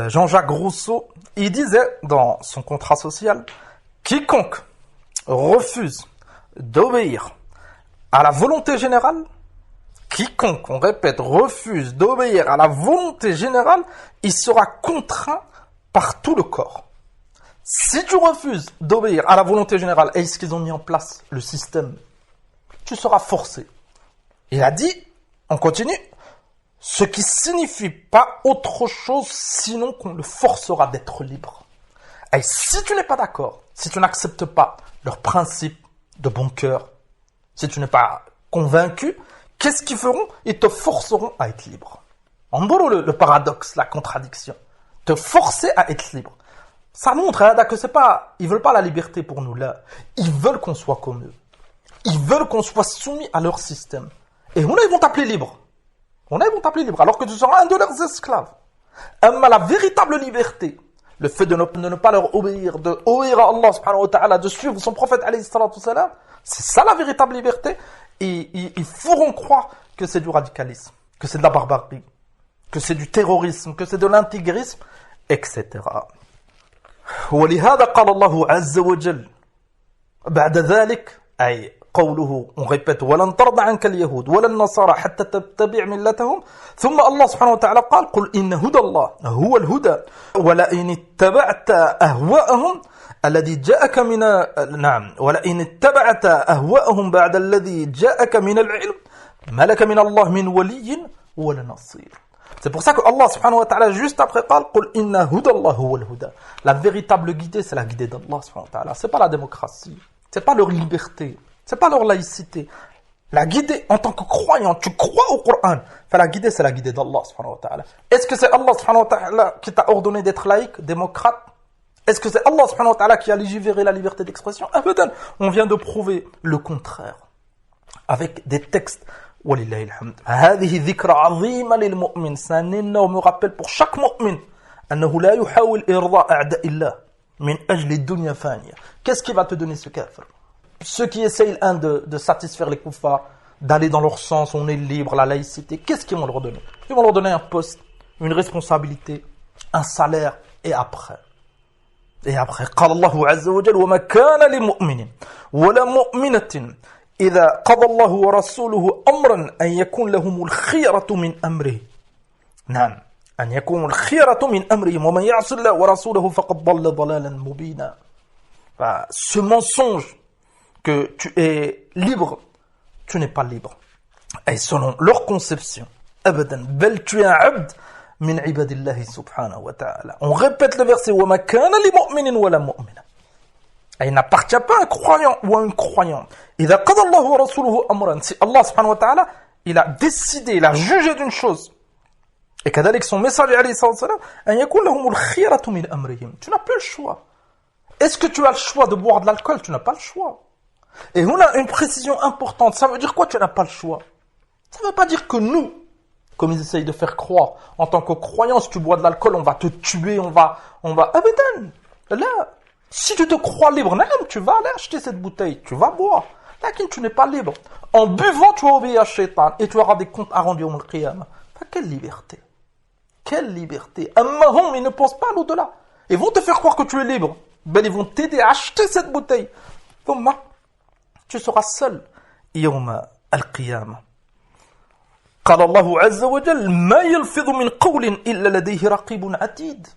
Jean-Jacques Rousseau, il disait dans son contrat social, quiconque refuse d'obéir à la volonté générale, quiconque, on répète, refuse d'obéir à la volonté générale, il sera contraint par tout le corps. Si tu refuses d'obéir à la volonté générale, et ce qu'ils ont mis en place, le système, tu seras forcé. Il a dit, on continue, ce qui signifie pas autre chose sinon qu'on le forcera d'être libre. Et si tu n'es pas d'accord, si tu n'acceptes pas leurs principes de bon cœur, si tu n'es pas convaincu, qu'est-ce qu'ils feront? Ils te forceront à être libre. Endoro le paradoxe, la contradiction. Te forcer à être libre. Ça montre que c'est pas, ils veulent pas la liberté pour nous là. Ils veulent qu'on soit comme eux. Ils veulent qu'on soit soumis à leur système. Et ils vont t'appeler libre. Ils vont t'appeler libre, alors que tu seras un de leurs esclaves. Mais la véritable liberté, le fait de ne pas leur obéir, de obéir à Allah subhanahu wa ta'ala, de suivre son prophète alayhi salatu salam, c'est ça la véritable liberté. Et ils feront croire que c'est du radicalisme, que c'est de la barbarie, que c'est du terrorisme, que c'est de l'intégrisme, etc. ولهذا قال الله عز وجل بعد ذلك أي قوله on répète ولن ترضى عنك اليهود ولا النصارى حتى تتبع ملتهم ثم الله سبحانه وتعالى قال قل إن هدى الله هو الهدى ولئن اتبعت أهواءهم الذي جاءك من نعم ولئن اتبعت أهواءهم بعد الذي جاءك من العلم ما لك من الله من ولي ولا نصير. C'est pour ça que Allah subhanahu wa ta'ala juste après قال قل إن هدى الله هو الهدى. La véritable guidée, c'est la guidée d'Allah subhanahu wa ta'ala. C'est pas la démocratie, c'est pas leur liberté, c'est pas leur laïcité. La guidée en tant que croyant, tu crois au Coran. La guidée, c'est la guidée d'Allah subhanahu wa ta'ala. Est-ce que c'est Allah subhanahu wa ta'ala qui t'a ordonné d'être laïque, démocrate? Est-ce que c'est Allah subhanahu wa ta'ala qui a légiféré la liberté d'expression? On vient de prouver le contraire avec des textes. ولله الحمد. هذه ذكرى عظيمة للمؤمن. C'est un énorme rappel pour chaque mu'min. أنه لا يحاول إرضاء أعداء الله من أجل الدنيا فانية. Qu'est-ce qui va te donner ce kafir? Ceux qui essayent de satisfaire les kuffars, d'aller dans leur sens, on est libre, la laïcité, qu'est-ce qu'ils vont leur donner? Ils vont leur donner un poste, une responsabilité, un salaire, et après قال الله عز وجل وما كان لمؤمن ولا مؤمنة إذا قضى الله ورسوله أمرا أن يكون لهم الخيرة من أمره. نعم أن يكون الخيرة من أمرهم ومن يعص الله ورسوله فقد ضل ضلالا مبينا. Ce mensonge que tu es libre, tu n'es pas libre. Et selon leur conception, أبدا بل tu es un abd من عباد الله سبحانه وتعالى. On répète le verset وما كان لمؤمن ولا مؤمنة. Et il n'appartient pas à un croyant ou à une croyante. إذا قضى الله ورسوله أمرا. Si Allah subhanahu wa ta'ala, il a décidé, il a jugé d'une chose. Et كذلك son messager عليه الصلاة والسلام أن يكون لهم الخيرة من أمرهم. Tu n'as plus le choix. Est-ce que tu as le choix de boire de l'alcool? Tu n'as pas le choix. Et on a une précision importante. Ça veut dire quoi, tu n'as pas le choix? Ça ne veut pas dire que nous, comme ils essayent de faire croire, en tant que croyants, si tu bois de l'alcool, on va te tuer, on va... Abadan. Là, si tu te crois libre, tu vas aller acheter cette bouteille, tu vas boire. Là, tu n'es pas libre. En buvant, tu vas obéir à Shaitan et tu auras des comptes à rendre au Qiyamah. Quelle liberté? Quelle liberté? Ils ne pensent pas à l'au-delà. Ils vont te faire croire que tu es libre. Ben, ils vont t'aider à acheter cette bouteille. Thomas, tu seras seul. يوم القيامة. قال الله عز وجل ما يلفظ من قول إلا لديه رقيب عتيد.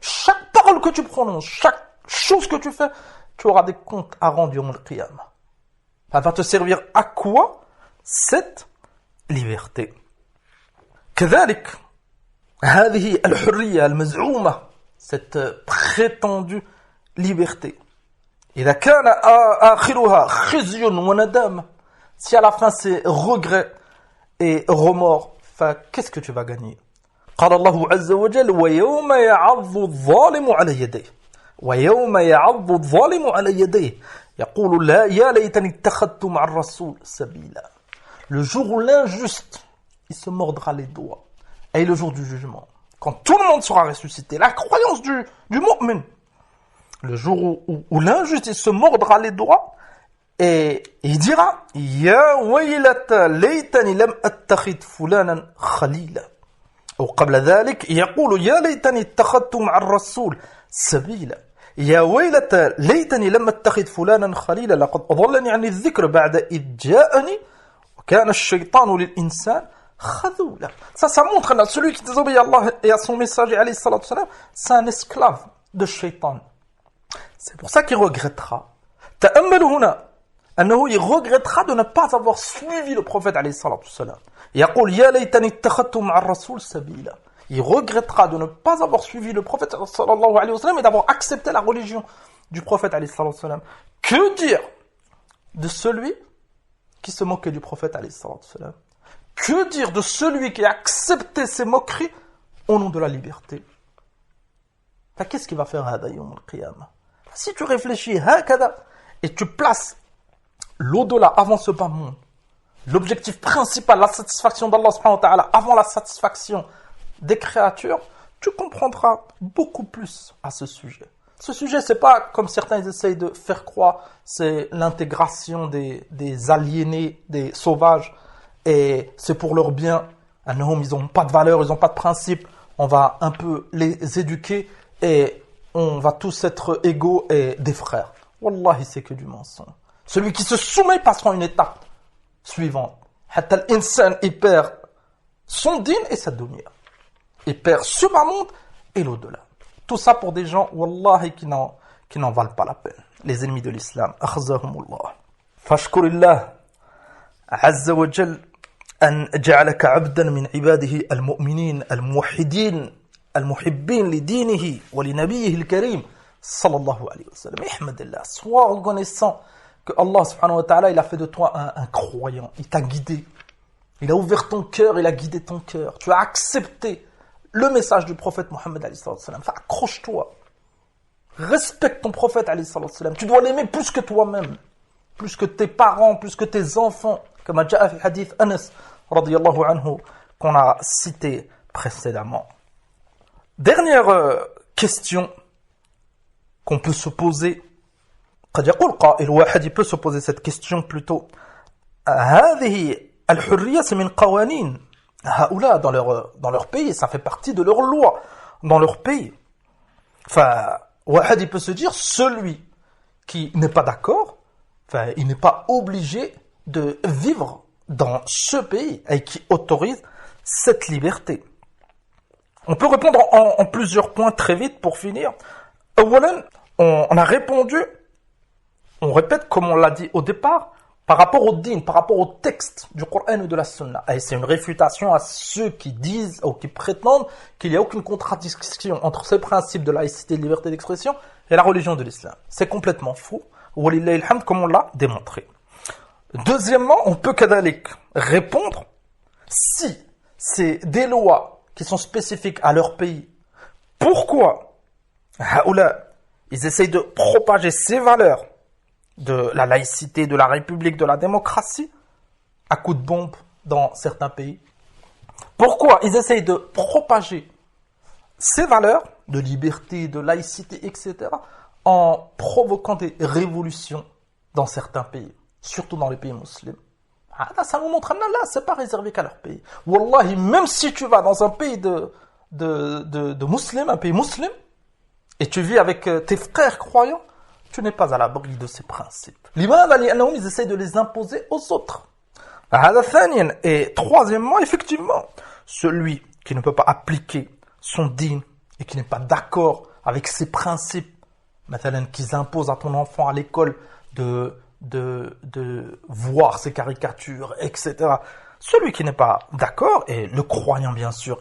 Chaque parole que tu prononces, chaque chose que tu fais, tu auras des comptes à rendre يوم القيامة. Ça va te servir à quoi? Cette liberté. كذلك هذه الحرية المزعومة, cette prétendue liberté. إذا كان آخرها خزي وندامة. Si à la fin c'est regret et remords, qu'est-ce que tu vas gagner? قال الله عز وجل ويوم يعض الظالم على يديه ويوم يعض الظالم على يديه يقول لا يا ليتني اتخذت مع الرسول سبيلا. Le jour où l'injuste, il se mordra les doigts, et le jour du jugement, quand tout le monde sera ressuscité, la croyance du mu'min, le jour où l'injuste, il se mordra les doigts, et il dira Ya waylata laytani lam attakhid fulanan khalila. Ou qabla dhalik, yaqulu ya laytani ittakhadtu ma'a ar-rasul sabila. Ya waylata laytani lam attakhid fulanan khalila laqad adallani 'ani adh-dhikr ba'da idh ja'ani wa kana ash-shaytanu lil-insan khadhula. Ça montre là, celui qui désobéit à Allah et à son messager alayhi salatu wassalam, c'est un esclave de shaitan. C'est pour ça qu'il regrettera. Ta'ammalu huna. Il regrettera de ne pas avoir suivi le prophète alayhi salatu wassalam. يقول يا ليتني اتخذت مع الرسول سبيلا. Il regrettera de ne pas avoir suivi le prophète sallallahu alayhi wa sallam et d'avoir accepté la religion du prophète alayhi salatu wassalam. Que dire de celui qui se moquait du prophète alayhi salatu wassalam? Que dire de celui qui a accepté ces moqueries au nom de la liberté? Qu'est-ce qu'il va faire hada yawm al-qiyamah? Si tu réfléchis hakada et tu places l'au-delà avant ce bas monde, l'objectif principal, la satisfaction d'Allah subhanahu wa ta'ala avant la satisfaction des créatures, tu comprendras beaucoup plus à ce sujet. Ce sujet, c'est pas comme certains essayent de faire croire, c'est l'intégration des aliénés, des sauvages, et c'est pour leur bien. Ils n'ont pas de valeur, ils n'ont pas de principe. On va un peu les éduquer et on va tous être égaux et des frères. Wallahi, c'est que du mensonge. Celui qui se soumet passera une étape suivante. Hatta l'insan, il perd son din et sa dunya. Il perd ce monde et l'au-delà. Tout ça pour des gens, wallahi, qui n'en valent pas la peine. Les ennemis de l'islam. Akhzahumullah. Fashkurillah. Azza wa Jal. أن جعلك عبدا من عباده المؤمنين الموحدين المحبين لدينه ولنبيه الكريم صلى الله عليه وسلم. احمد الله. Sois reconnaissant que Allah subhanahu wa ta'ala, il a fait de toi un croyant. Il t'a guidé. Il a ouvert ton cœur, il a guidé ton cœur. Tu as accepté le message du prophète Mohammed alayhi salam. Accroche-toi. Respecte ton prophète alayhi salam. Tu dois l'aimer plus que toi-même, plus que tes parents, plus que tes enfants. Comme جاء في hadith Anas radiyallahu anhu qu'on a cité précédemment. Dernière question qu'on peut se poser. قد يقول قائل واحد, il peut se poser cette question plutôt. هذه الحرية من قوانين هؤلاء dans leur pays, ça fait partie de leur loi dans leur pays. واحد, il peut se dire, celui qui n'est pas d'accord, il n'est pas obligé de vivre dans ce pays et qui autorise cette liberté. On peut répondre en plusieurs points très vite pour finir. On a répondu, on répète comme on l'a dit au départ, par rapport au din, par rapport au texte du Coran ou de la Sunna. Et c'est une réfutation à ceux qui disent ou qui prétendent qu'il n'y a aucune contradiction entre ces principes de laïcité et de liberté d'expression et la religion de l'islam. C'est complètement faux. Walillahi alhamd, comme on l'a démontré. Deuxièmement, on peut kadalik répondre si c'est des lois qui sont spécifiques à leur pays. Pourquoi ils essayent de propager ces valeurs de la laïcité, de la république, de la démocratie à coups de bombe dans certains pays? Pourquoi ils essayent de propager ces valeurs de liberté, de laïcité, etc. en provoquant des révolutions dans certains pays, surtout dans les pays musulmans? Ça nous montre, là, c'est pas réservé qu'à leur pays. Wallahi, même si tu vas dans un pays de musulmans, un pays musulman, et tu vis avec tes frères croyants, tu n'es pas à l'abri de ces principes. Ils essayent de les imposer aux autres. Et troisièmement, effectivement, celui qui ne peut pas appliquer son din et qui n'est pas d'accord avec ces principes, qu'ils imposent à ton enfant à l'école de voir ces caricatures, etc. Celui qui n'est pas d'accord, et le croyant bien sûr,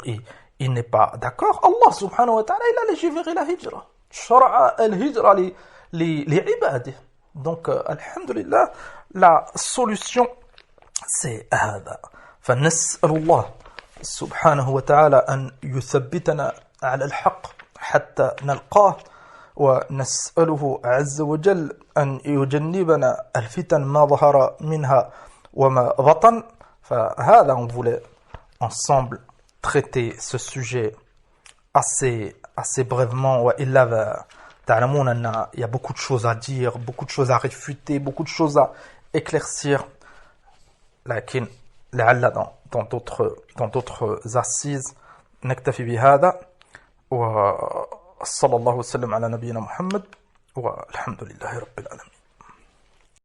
il n'est pas d'accord, Allah subhanahu wa ta'ala, il a légiféré la hijra. Shara'a al-hijra li ibadih. Donc, alhamdulillah, la solution, c'est hada. فنسأل الله سبحانه وتعالى أن يثبتنا على الحق حتى نلقاه ونسأله عز وجل أن يجنبنا الفتن ما ظهر منها وما بطن. فهذا, on voulait ensemble traiter ce sujet assez brièvement. وإلا تعلمون أن il y a beaucoup de choses à dire, beaucoup de choses à réfuter, beaucoup de choses à éclaircir. لكن لعل dans d'autres assises نكتفي بهذا. وصلى الله وسلم على نبينا محمد والحمد لله رب العالمين.